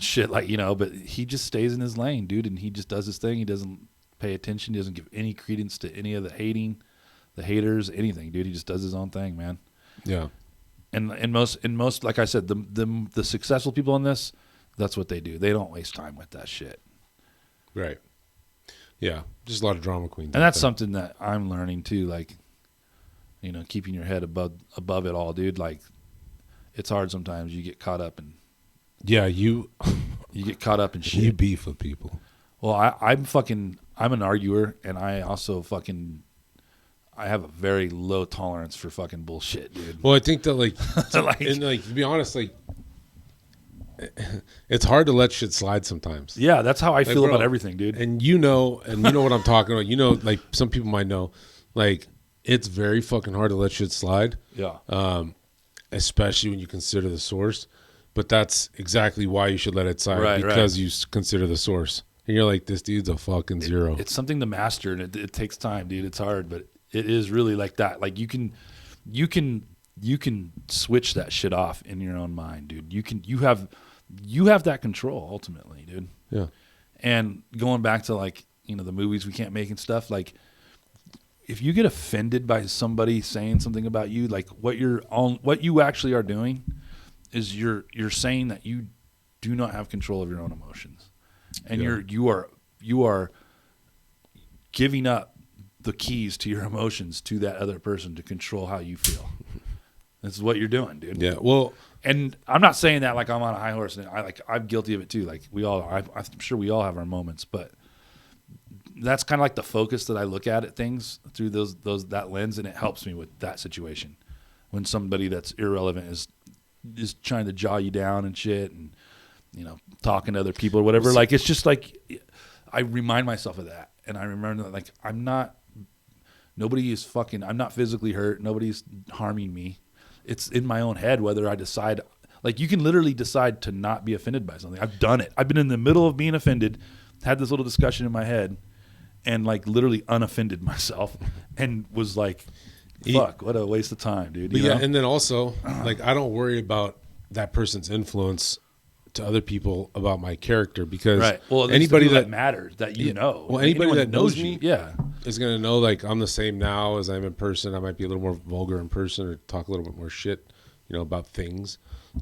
shit, like but he just stays in his lane, dude, and he just does his thing. He doesn't pay attention. He doesn't give any credence to any of the haters, anything, dude. He just does his own thing, man. Yeah. And most, like I said, the successful people in this, that's what they do. They don't waste time with that shit. Right. Yeah. Just a lot of drama queens. And that's something that I'm learning too. Like, keeping your head above it all, dude. Like, it's hard sometimes. You get caught up in. Yeah, you get caught up in shit. You beef with people. Well, I'm an arguer, and I also I have a very low tolerance for fucking bullshit, dude. Well, I think that Like- and to be honest, it's hard to let shit slide sometimes. Yeah, that's how I feel bro, about everything, dude. And you know what I'm talking about. Like some people might know, like it's very fucking hard to let shit slide. Yeah. Especially when you consider the source. But that's exactly why you should let it slide, Right, because you consider the source. And you're like, this dude's a fucking zero. It's something to master, and it takes time, dude. It's hard, but it is really like that. Like you can switch that shit off in your own mind, dude. You have that control ultimately, dude. Yeah. And going back to like, the movies we can't make and stuff, like if you get offended by somebody saying something about you, like what you actually are doing is you're saying that you do not have control of your own emotions. And you are giving up the keys to your emotions to that other person to control how you feel. This is what you're doing, dude. Yeah. Well, and I'm not saying that like I'm on a high horse, and I'm guilty of it too. Like I'm sure we all have our moments, but that's kind of like the focus that I look at things through that lens, and it helps me with that situation. When somebody that's irrelevant is trying to jaw you down and shit, and talking to other people or whatever, like it's just like I remind myself of that, and I remember that like I'm not physically hurt, nobody's harming me. It's in my own head whether I decide. Like you can literally decide to not be offended by something. I've done it. I've been in the middle of being offended, had this little discussion in my head, and like literally unoffended myself, and was like, "Fuck, what a waste of time, dude." But yeah, and then also like I don't worry about that person's influence to other people about my character, because anybody that matters that anybody that knows me, yeah, is gonna know like I'm the same now as I'm in person. I might be a little more vulgar in person or talk a little bit more shit, about things,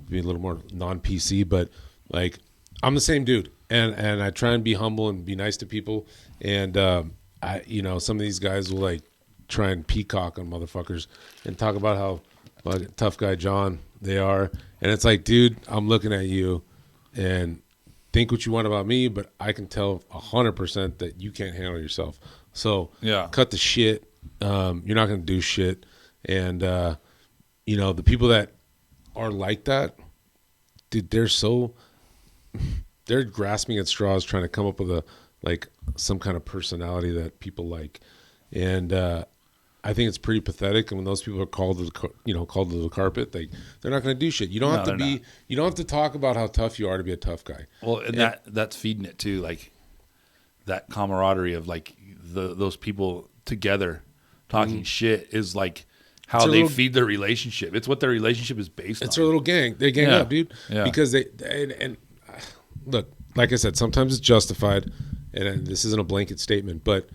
be a little more non-PC, but like I'm the same dude, and I try and be humble and be nice to people, and I some of these guys will like try and peacock on motherfuckers and talk about how like tough guy John they are, and it's like, dude, I'm looking at you and think what you want about me, but I can tell 100% that you can't handle yourself. So cut the shit. You're not going to do shit. And, the people that are like that, dude, they're grasping at straws trying to come up with some kind of personality that people like. And, I think it's pretty pathetic. And when those people are called to the carpet, they're not going to do shit. You don't have to talk about how tough you are to be a tough guy. Well, and that's feeding it too, like that camaraderie of like those people together talking shit is like how they feed their relationship. It's what their relationship is based on. It's their little gang. They gang up, dude. Yeah. Because and look, like I said, sometimes it's justified, and this isn't a blanket statement, but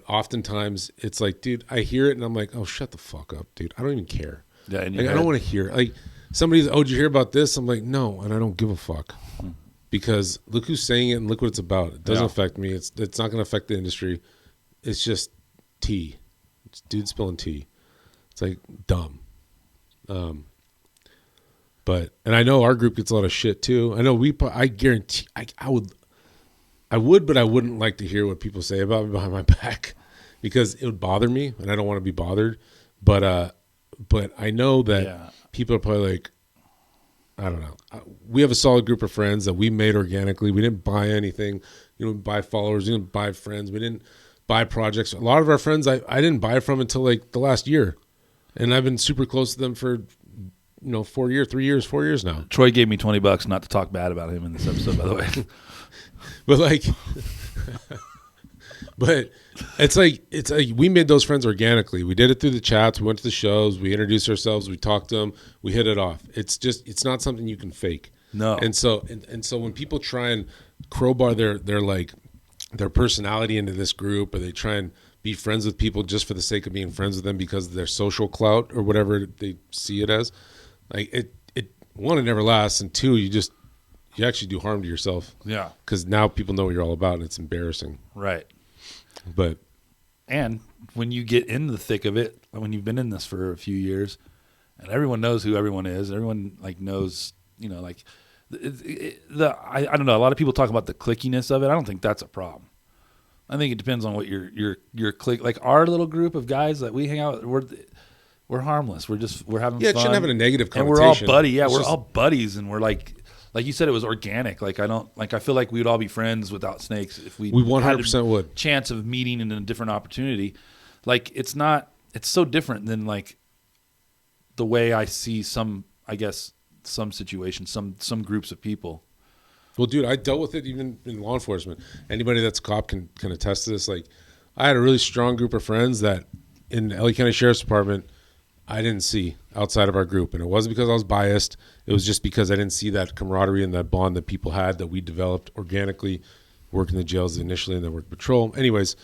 oftentimes it's like, dude, I hear it and I'm like, oh, shut the fuck up, dude. I don't even care. Yeah, and I don't want to hear. Like somebody's, oh, did you hear about this? I'm like, no, and I don't give a fuck, because look who's saying it and look what it's about. It doesn't affect me. It's not going to affect the industry. It's just tea. It's dude spilling tea. It's like dumb. But I know our group gets a lot of shit too. I know I guarantee I would, but I wouldn't like to hear what people say about me behind my back, because it would bother me, and I don't want to be bothered. But I know that people are probably like, I don't know. We have a solid group of friends that we made organically. We didn't buy anything. We didn't buy followers. We didn't buy friends. We didn't buy projects. A lot of our friends I didn't buy from until like the last year, and I've been super close to them for 4 years now. Troy gave me $20 not to talk bad about him in this episode, by the way. But but it's like we made those friends organically. We did it through the chats. We went to the shows. We introduced ourselves. We talked to them. We hit it off. It's not something you can fake. No. And so when people try and crowbar their personality into this group, or they try and be friends with people just for the sake of being friends with them because of their social clout or whatever they see it as, like it one, it never lasts, and two, you actually do harm to yourself. Yeah. Because now people know what you're all about, and it's embarrassing. Right. And when you get in the thick of it, when you've been in this for a few years, and everyone knows who everyone is, everyone knows, I don't know. A lot of people talk about the clickiness of it. I don't think that's a problem. I think it depends on what your clique. Like our little group of guys that we hang out with, we're harmless. We're having fun. Yeah, it shouldn't have a negative connotation. And we're all buddy. Yeah, we're all buddies, and we're like you said, it was organic. Like I feel like we would all be friends without snakes if we 100% would. Chance of meeting in a different opportunity. Like it's so different than like the way I see some situations, some groups of people. Well, dude, I dealt with it even in law enforcement. Anybody that's a cop can attest to this. Like, I had a really strong group of friends that in the LA County Sheriff's Department I didn't see outside of our group. And it wasn't because I was biased. It was just because I didn't see that camaraderie and that bond that people had that we developed organically, working the jails initially and then work patrol. Anyways,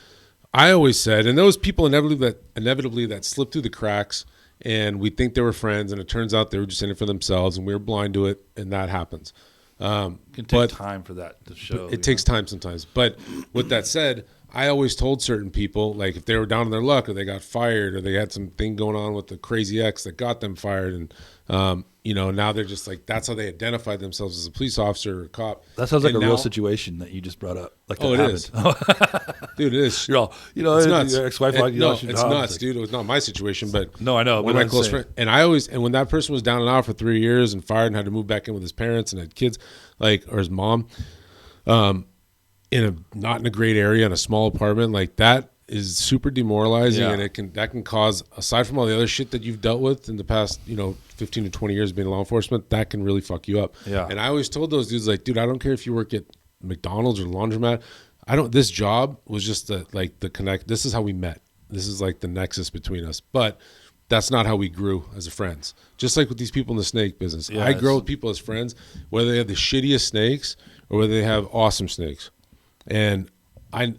I always said, and those people inevitably that slipped through the cracks, and we think they were friends, and it turns out they were just in it for themselves, and we were blind to it, and that happens. It can take time for that to show. It takes time sometimes. But with that said, I always told certain people, like if they were down on their luck or they got fired or they had something going on with the crazy ex that got them fired, and now they're just like, that's how they identified themselves as a police officer or a cop. That sounds like And a real now- situation that you just brought up. Like Oh, that it is. happened. Dude, it is. You're all, It's nuts. your ex-wife. And- no, your it's job. nuts, Like, dude. It was not my situation, but No, I know, one but of my I'm close saying- friends. And when that person was down and out for 3 years and fired and had to move back in with his parents and had kids, or his mom, not in a great area in a small apartment, like that is super demoralizing, Yeah. and that can cause, aside from all the other shit that you've dealt with in the past 15 to 20 years being in law enforcement, that can really fuck you up. Yeah. And I always told those dudes, like, dude, I don't care if you work at McDonald's or laundromat. This job was just the connect. This is how we met. This is like the nexus between us. But that's not how we grew as friends. Just like with these people in the snake business. Yeah, I grow with people as friends, whether they have the shittiest snakes or whether they have awesome snakes. And I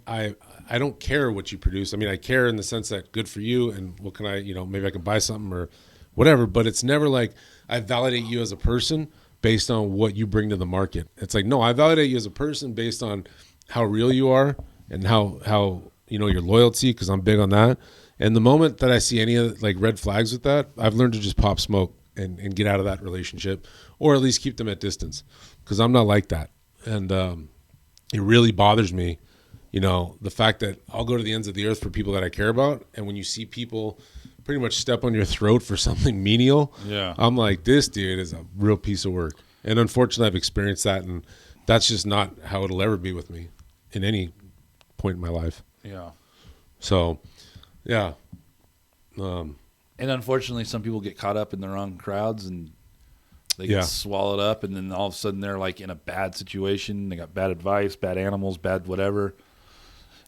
don't care what you produce. I mean, I care in the sense that good for you, and what can I, maybe I can buy something or whatever, but it's never like I validate you as a person based on what you bring to the market. It's like, no, I validate you as a person based on how real you are and how your loyalty, because I'm big on that. And the moment that I see any of like red flags with that, I've learned to just pop smoke and get out of that relationship, or at least keep them at distance, because I'm not like that. And it really bothers me, the fact that I'll go to the ends of the earth for people that I care about, and when you see people pretty much step on your throat for something menial, Yeah. I'm like, this dude is a real piece of work. And unfortunately, I've experienced that, and that's just not how it'll ever be with me in any point in my life. Yeah. So, yeah. And unfortunately, some people get caught up in the wrong crowds and they get Yeah. swallowed up, and then all of a sudden they're like in a bad situation. They got bad advice, bad animals, bad whatever.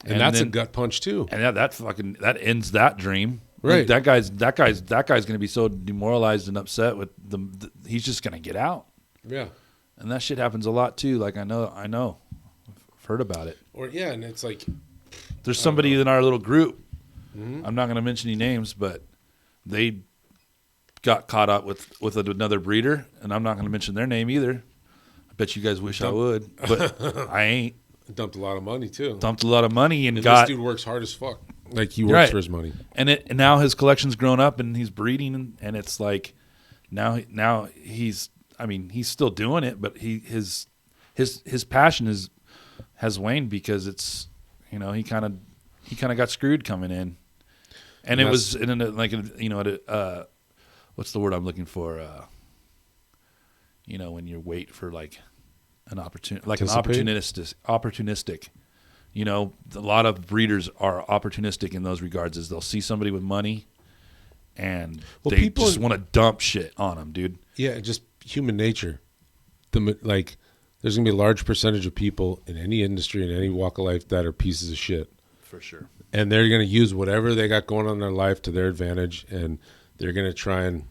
And that's then, a gut punch too. And that ends that dream. Right. Like, that guy's going to be so demoralized and upset with he's just going to get out. Yeah. And that shit happens a lot too. Like I know. I've heard about it. Or yeah, and it's like, There's somebody in our little group. Mm-hmm. I'm not going to mention any names, but they got caught up with another breeder, and I'm not going to mention their name either. I bet you guys wish I would, but I ain't. dumped a lot of money too. Dumped a lot of money and And got this dude works hard as fuck. Like he works Right. for his money. and now his collection's grown up and he's breeding, and it's like now he's still doing it, but his passion has waned because it's he kind of got screwed coming in, and it was in what's the word I'm looking for? When you wait for like an opportunity, like Anticipate? opportunistic. A lot of breeders are opportunistic in those regards. Is they'll see somebody with money, and Well, they people- just want to dump shit on them, dude. Yeah, just human nature. There's gonna be a large percentage of people in any industry, in any walk of life, that are pieces of shit, For sure. and they're gonna use whatever they got going on in their life to their advantage, and they're gonna try and,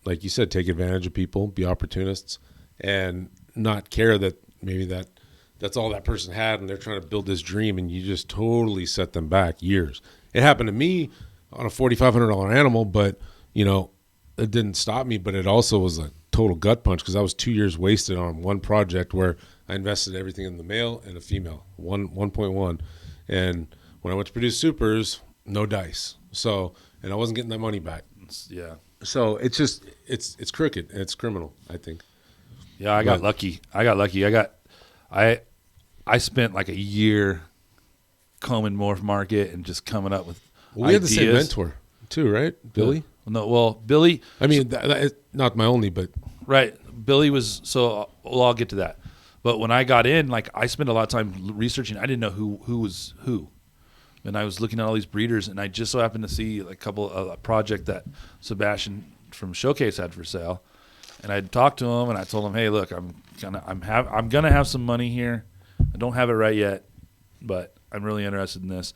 like you said, take advantage of people, be opportunists, and not care that maybe that's all that person had, and they're trying to build this dream, and you just totally set them back years. It happened to me on a $4,500 animal, but it didn't stop me. But it also was a total gut punch because I was 2 years wasted on one project where I invested everything in the male and a female, 1.1, and when I went to produce supers, no dice. So, and I wasn't getting that money back. Yeah. So it's just it's crooked and it's criminal, I think. Yeah, I got But- lucky. I spent like a year combing Morph Market and just coming up with We had the same ideas. mentor too, right, Billy? No, well, Billy, I mean, that is not my only, but right? Billy was so. Well, I'll get to that. But when I got in, like I spent a lot of time researching. I didn't know who was who, and I was looking at all these breeders, and I just so happened to see a project that Sebastian from Showcase had for sale, and I talked to him and I told him, hey, look, I'm gonna have some money here. I don't have it right yet, but I'm really interested in this.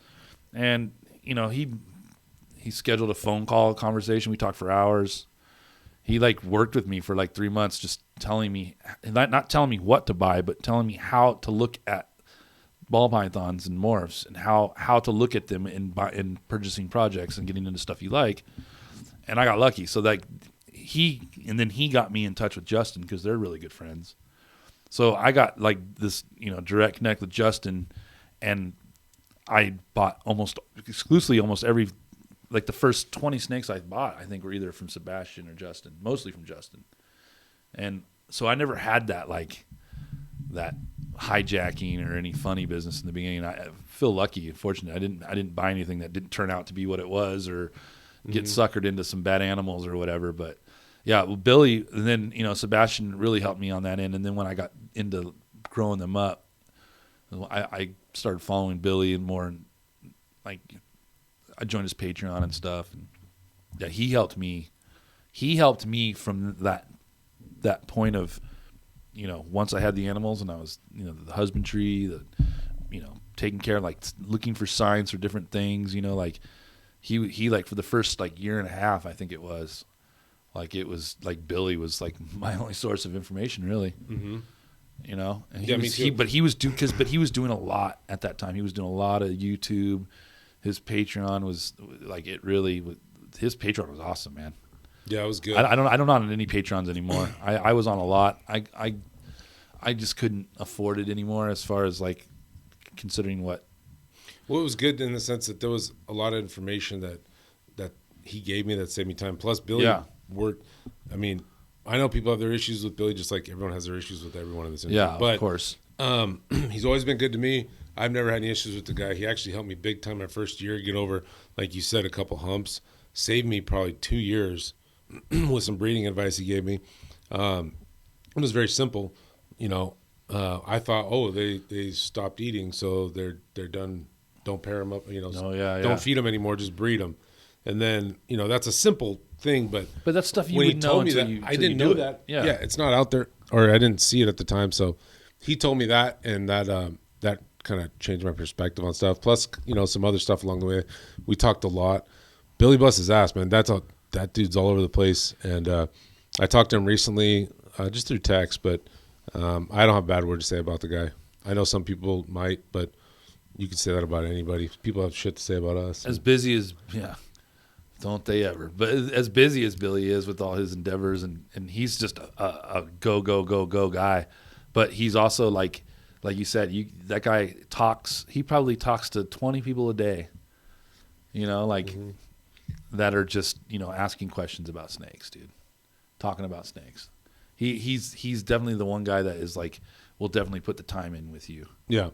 And he scheduled a phone call conversation. We talked for hours. He worked with me for 3 months, just telling me, not telling me what to buy, but telling me how to look at ball pythons and morphs and how to look at them in purchasing projects and getting into stuff you like. And I got lucky. So he got me in touch with Justin because they're really good friends. So I got this, direct connect with Justin, and I bought almost exclusively every, like the first 20 snakes I bought, I think were either from Sebastian or Justin, mostly from Justin. And so I never had that like that hijacking or any funny business in the beginning. I feel lucky and fortunate. I didn't buy anything that didn't turn out to be what it was or get suckered into some bad animals or whatever. But yeah, well, Billy, and then, you know, Sebastian really helped me on that end. And then when I got into growing them up, I started following Billy and more, and like I joined his Patreon and stuff. And yeah, he helped me from that point of, you know, once I had the animals and I was, you know, the husbandry, the, you know, taking care, like looking for signs for different things, you know, like he like for the first like year and a half, I think it was like Billy was like my only source of information really. Mm-hmm. You know, and he was doing a lot at that time. He was doing a lot of YouTube. His Patreon was like, his Patreon was awesome, man. Yeah, it was good. I don't know on any Patreons anymore. I was on a lot. I just couldn't afford it anymore as far as like considering what. Well, it was good in the sense that there was a lot of information that he gave me that saved me time. Plus, Billy worked. I mean, I know people have their issues with Billy, just like everyone has their issues with everyone in this industry. Yeah, but, of course. He's always been good to me. I've never had any issues with the guy. He actually helped me big time my first year get over, like you said, a couple humps. Saved me probably 2 years with some breeding advice he gave me. It was very simple. You know, I thought, they stopped eating, so they're done. Don't pair them up. You know, don't feed them anymore. Just breed them. And then, you know, that's a simple thing, but that's stuff you wouldn't know until you I didn't know that. Yeah, it's not out there, or I didn't see it at the time. So he told me that, and that kind of changed my perspective on stuff. Plus, you know, some other stuff along the way. We talked a lot. Billy busts his ass, man. That dude's all over the place. And I talked to him recently, just through text, but I don't have a bad word to say about the guy. I know some people might, but you can say that about anybody. People have shit to say about us. As busy as don't they ever? But as busy as Billy is with all his endeavors, and he's just a go guy. But he's also like you said, that guy talks. He probably talks to 20 people a day. You know, like that are just, you know, asking questions about snakes, dude. Talking about snakes. He's definitely the one guy that is like, will definitely put the time in with you. Yeah.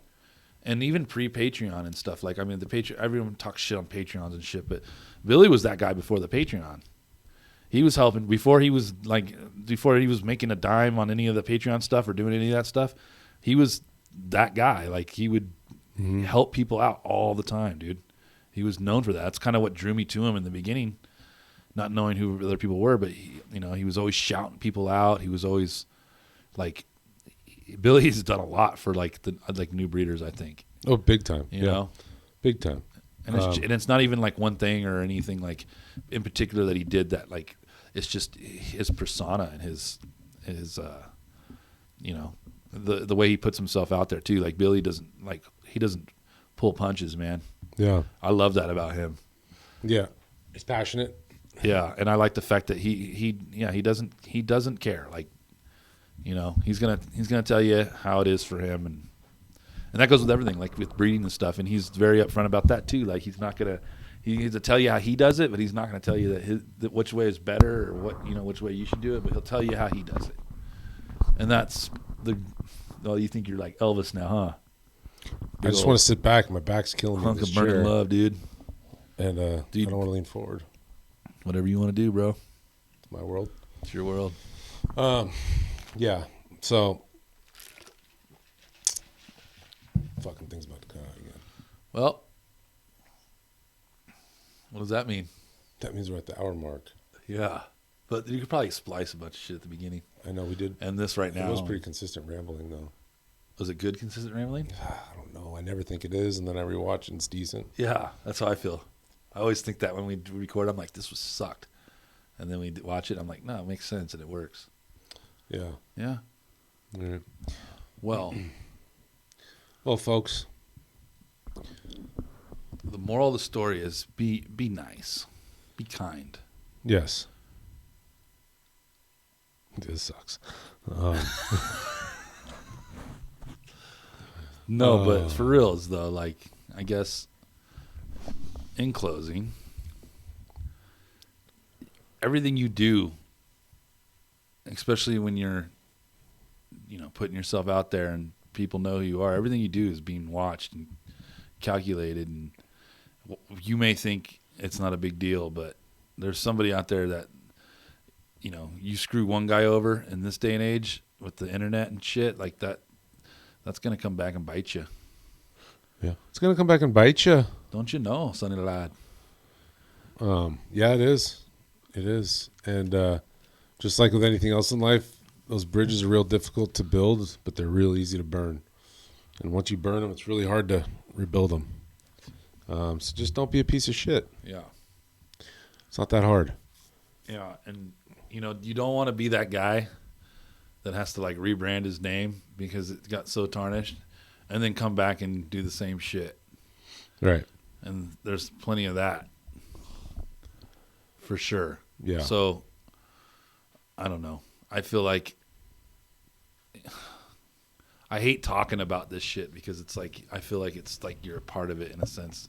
And even pre-Patreon and stuff, like, I mean, everyone talks shit on Patreons and shit, but Billy was that guy before the Patreon. He was helping before he was making a dime on any of the Patreon stuff or doing any of that stuff. He was that guy. Like, he would help people out all the time, dude. He was known for that. That's kind of what drew me to him in the beginning, not knowing who other people were, but he was always shouting people out. He was always like, Billy's done a lot for like the new breeders, I think. Oh, big time. You know, big time. And it's not even like one thing or anything like in particular that he did that, like, it's just his persona and his you know, the way he puts himself out there too. Like, Billy doesn't pull punches, man. Yeah. I love that about him. Yeah. He's passionate. Yeah, and I like the fact that he doesn't care. Like, you know, he's gonna tell you how it is for him, and that goes with everything, like with breeding and stuff. And he's very upfront about that too. Like, he's not gonna tell you how he does it, but he's not gonna tell you that which way is better or what, you know, which way you should do it. But he'll tell you how he does it. And that's you think you're like Elvis now, huh? I just want to sit back. My back's killing me. Hunk of burning love, dude. And dude, I don't want to lean forward. Whatever you want to do, bro. It's my world. It's your world. Yeah. So, fucking thing's about to come out again. Well, what does that mean? That means we're at the hour mark. Yeah. But you could probably splice a bunch of shit at the beginning. I know we did. And this right now. It was pretty consistent rambling, though. Was it good, consistent rambling? I don't know. I never think it is, and then I rewatch and it's decent. Yeah, that's how I feel. I always think that when we record, I'm like, this was sucked. And then we watch it, I'm like, no, it makes sense and it works. Yeah. Yeah. Yeah. Well, folks. The moral of the story is be nice. Be kind. Yes. This sucks. No, but for reals though, like, I guess in closing, everything you do, especially when you're, putting yourself out there and people know who you are, everything you do is being watched and calculated. And you may think it's not a big deal, but there's somebody out there that, you screw one guy over in this day and age with the internet and shit like that, that's going to come back and bite you. Yeah. It's going to come back and bite you. Don't you know, sonny lad? Yeah, it is. It is. And just like with anything else in life, those bridges are real difficult to build, but they're real easy to burn. And once you burn them, it's really hard to rebuild them. So just don't be a piece of shit. Yeah. It's not that hard. Yeah, and you don't want to be that guy that has to like rebrand his name because it got so tarnished and then come back and do the same shit. Right. And there's plenty of that. For sure. Yeah. So I don't know. I feel like I hate talking about this shit because it's like I feel like it's like you're a part of it in a sense.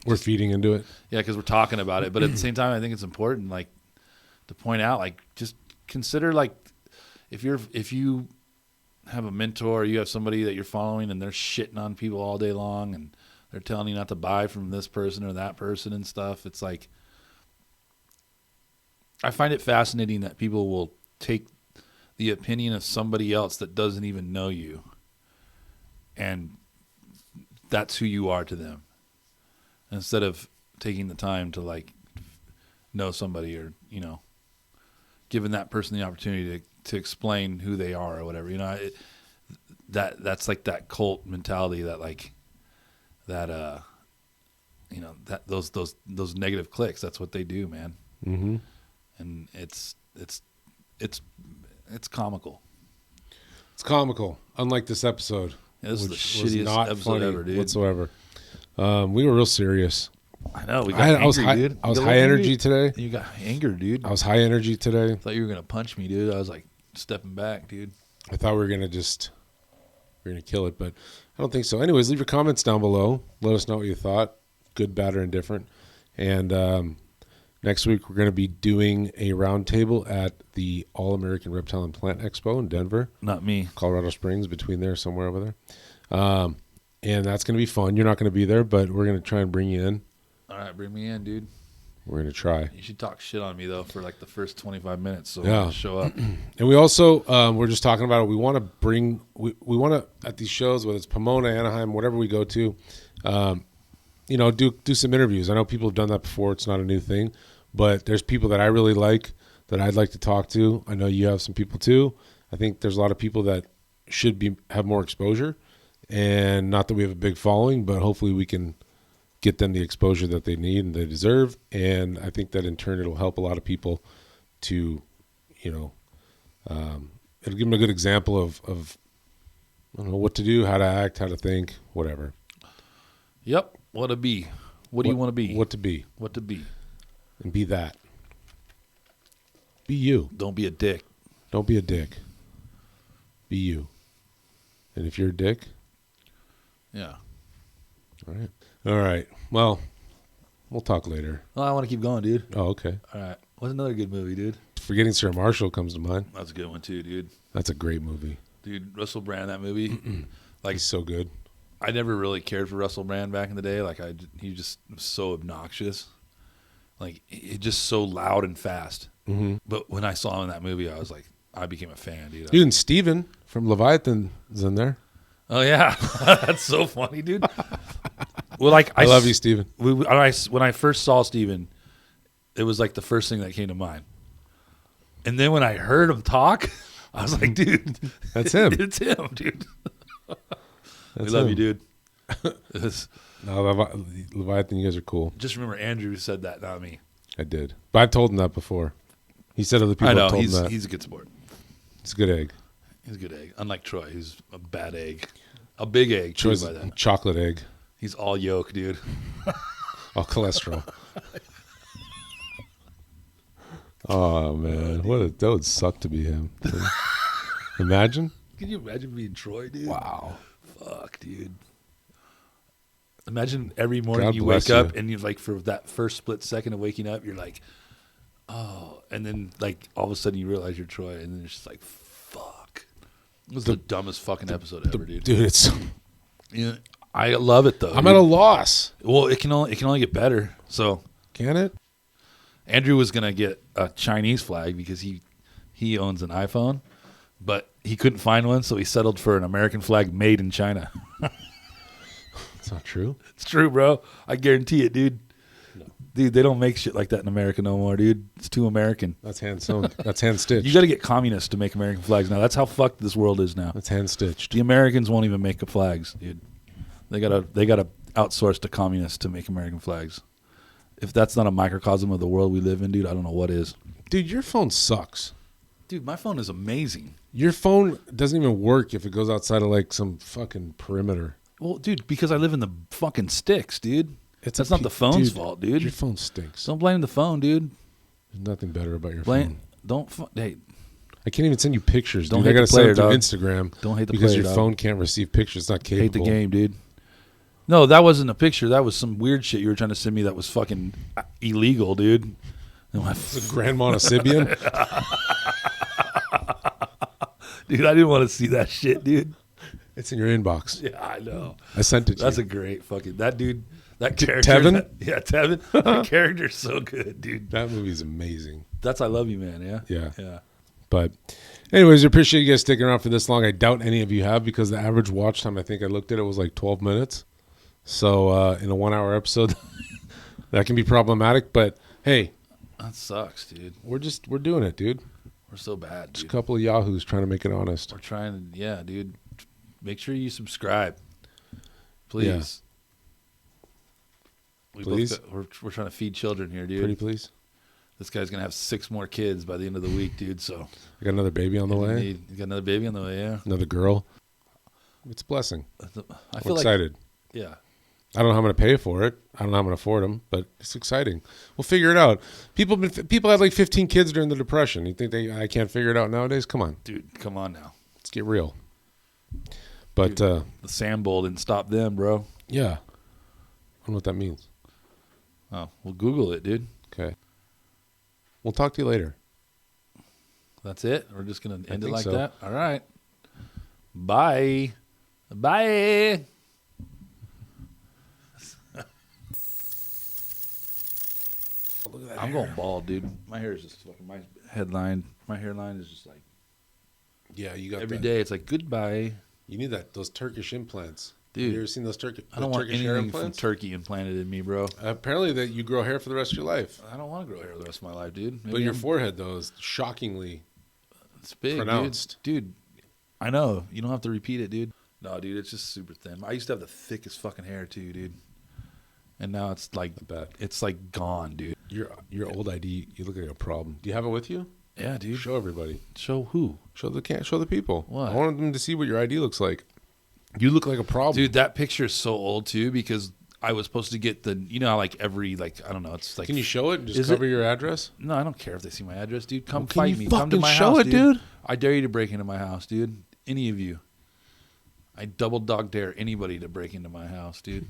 We're feeding into it. Yeah, because we're talking about it, but at the same time, I think it's important, like, to point out, like, just consider, like, if you have a mentor, or you have somebody that you're following, and they're shitting on people all day long, and they're telling you not to buy from this person or that person and stuff. It's like, I find it fascinating that people will take the opinion of somebody else that doesn't even know you, and that's who you are to them. Instead of taking the time to like know somebody or, giving that person the opportunity to explain who they are or whatever, that's like that cult mentality that like, that, that those negative clicks, that's what they do, man. Mm-hmm. And it's comical. It's comical, unlike this episode. Yeah, this is the which was shittiest not episode funny ever, dude. whatsoever. We were real serious. I know. We got I was angry, high, dude. I was You got high angry? energy today. You got anger, dude. I was high energy today. Thought you were gonna punch me, dude. I was like stepping back, dude. I thought we were gonna kill it, but I don't think so. Anyways, leave your comments down below. Let us know what you thought, good, bad, or indifferent. And next week we're going to be doing a roundtable at the All American Reptile and Plant Expo in Denver, Not me. Colorado Springs, between there, somewhere over there. And that's going to be fun. You're not going to be there, but we're going to try and bring you in. All right, bring me in, dude. We're going to try. You should talk shit on me though for like the first 25 minutes, so Yeah. I'll show up. And we also, we're just talking about it. We want to bring, we want to, at these shows, whether it's Pomona, Anaheim, whatever we go to, do some interviews. I know people have done that before. It's not a new thing, but there's people that I really like that I'd like to talk to. I know you have some people too. I think there's a lot of people that should have more exposure, and not that we have a big following, but hopefully we can get them the exposure that they need and they deserve. And I think that in turn it'll help a lot of people to, it'll give them a good example of I don't know what to do, how to act, how to think, whatever. Yep. What to be? What do you want to be? What to be. What to be? And be that. Be you. Don't be a dick. Don't be a dick. Be you. And if you're a dick, Yeah. all right. All right. Well, we'll talk later. Oh, I want to keep going, dude. Oh, okay. All right. What's another good movie, dude? Forgetting Sarah Marshall comes to mind. That's a good one too, dude. That's a great movie. Dude, Russell Brand, that movie. Like, He's so good. I never really cared for Russell Brand back in the day. Like, he just was so obnoxious. Like, it just so loud and fast. Mm-hmm. But when I saw him in that movie, I became a fan, dude. Dude, and Steven from Leviathan is in there. Oh yeah, that's so funny, dude. Well, like I love you, Steven. When I first saw Steven, it was like the first thing that came to mind. And then when I heard him talk, I was like, dude, That's him. It's him, dude. We That's love him. you, dude. No, Leviathan, you guys are cool. Just remember, Andrew said that, not me. I did. But I've told him that before. He said other people I know have told him that. he's a good sport. It's a good egg. He's a good egg. Unlike Troy, who's a bad egg, a big egg. Too, Troy's by that. chocolate egg. He's all yolk, dude. All cholesterol. Oh, man. That would suck to be him. Imagine. Can you imagine being Troy, dude? Wow. Fuck, dude. Imagine every morning God you bless wake up you. and you're like, for that first split second of waking up, you're like, oh, and then like all of a sudden you realize you're Troy, and then it's just like, fuck. It was the dumbest fucking episode ever, dude. Dude, it's. Yeah, I love it though. I'm dude. at a loss. Well, it can only get better. So Can it? Andrew was gonna get a Chinese flag because he owns an iPhone, but he couldn't find one, so he settled for an American flag made in China. It's not true. It's true, bro. I guarantee it, dude. Dude, they don't make shit like that in America no more, dude. It's too American. That's hand sewn. That's hand stitched. You got to get communists to make American flags now. That's how fucked this world is now. That's hand stitched. The Americans won't even make flags, dude. They gotta outsource to communists to make American flags. If that's not a microcosm of the world we live in, dude, I don't know what is. Dude, your phone sucks. Dude, my phone is amazing. Your phone doesn't even work if it goes outside of like some fucking perimeter. Well, dude, because I live in the fucking sticks, dude. It's That's a not the phone's dude, fault, dude. Your phone stinks. Don't blame the phone, dude. There's nothing better about your Blame. phone. Hey, I can't even send you pictures, Don't dude. I hate gotta the send player, them through dog. Instagram. Don't hate the because player, your dog. phone can't receive pictures. It's not capable. hate the game, dude. No, that wasn't a picture. That was some weird shit you were trying to send me that was fucking illegal, dude. And my It's a Grand Montesibian. dude, I didn't want to see that shit, dude. It's in your inbox. Yeah, I know. I sent it to That's you. a great fucking that dude. That character, Tevin? Tevin. That character's so good, dude. That movie's amazing. That's I Love You, Man. Yeah, Yeah. yeah. But anyways, I appreciate you guys sticking around for this long. I doubt any of you have because the average watch time, I think I looked at it, was like 12 minutes. So in a 1 hour episode, that can be problematic. But hey, That sucks, dude. we're doing it, dude. We're so bad, Just a dude. couple of yahoos trying to make it honest. We're trying to, yeah, dude. Make sure you subscribe, please. We both Please? we're trying to feed children here, dude. Pretty please. This guy's gonna have 6 more kids by the end of the week, dude. So I got another baby on the way. you got another baby on the way, yeah. Another girl. It's a blessing. I I'm feel like, excited. yeah. I don't know how I'm going to pay for it. I don't know how I'm going to afford them, but it's exciting. We'll figure it out. People had like 15 kids during the Depression. You think I can't figure it out nowadays? Come on, Dude, come on now. let's get real. But The sand bowl didn't stop them, bro. yeah, I don't know what that means. Oh, well, Google it, dude. Okay, we'll talk to you later. That's it. We're just gonna end it think like so. that. All right. Bye. Bye. I'm going bald, dude. My hair is just fucking my hairline is just like Yeah, you got every that. day. It's like goodbye, You need those Turkish implants, dude. Have you ever seen those I don't want Turkish hair anything from implants? Turkey implanted in me, bro. Apparently, that you grow hair for the rest of your life. I don't want to grow hair the rest of my life, dude. But Maybe your I'm- forehead, though, is shockingly. it's big, pronounced. dude. I know. You don't have to repeat it, dude. No, dude, it's just super thin. I used to have the thickest fucking hair too, dude. And now it's like bet. it's like gone, dude. Your old ID, you look like a problem. Do you have it with you? Yeah, dude. Show everybody. Show who? Show the people. What? I want them to see what your ID looks like. You look like a problem, Dude, that picture is so old too because I was supposed to get the how like every like I don't know, it's like Can you show it and just Is cover it- your address? No, I don't care if they see my address, dude. Come Well, can fight you me. Come to fucking my show house, it, dude? I dare you to break into my house, dude. Any of you. I double dog dare anybody to break into my house, dude.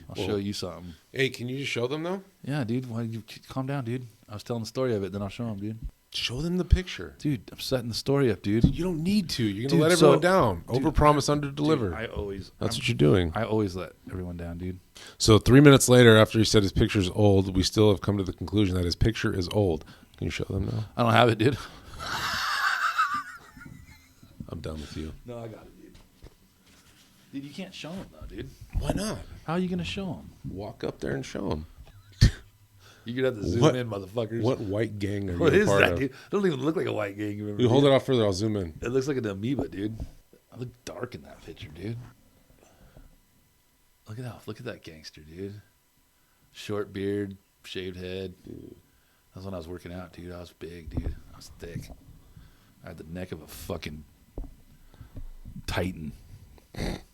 I'll show you something. Hey, can you just show them though? Yeah, dude. Why you calm down, dude? I was telling the story of it, then I'll show them, dude. Show them the picture. Dude, I'm setting the story up, dude. You don't need to. You're gonna Dude, let everyone so- down. dude, Overpromise, underdeliver. I always That's what you're doing. I always let everyone down, dude. So 3 minutes later, after he said his picture's old, we still have come to the conclusion that his picture is old. Can you show them now? I don't have it, dude. I'm done with you. No, I got it, dude. Dude, you can't show them though, dude. Why not? How are you gonna show them? Walk up there and show them. You're gonna have to zoom What- in, motherfuckers. What white gang are What you a is part that, of? dude? It doesn't even look like a white gang. You hold it off further. I'll zoom in. It looks like an amoeba, dude. I look dark in that picture, dude. Look at that gangster, dude. Short beard, shaved head. Dude. That was when I was working out, dude. I was big, dude. I was thick. I had the neck of a fucking titan.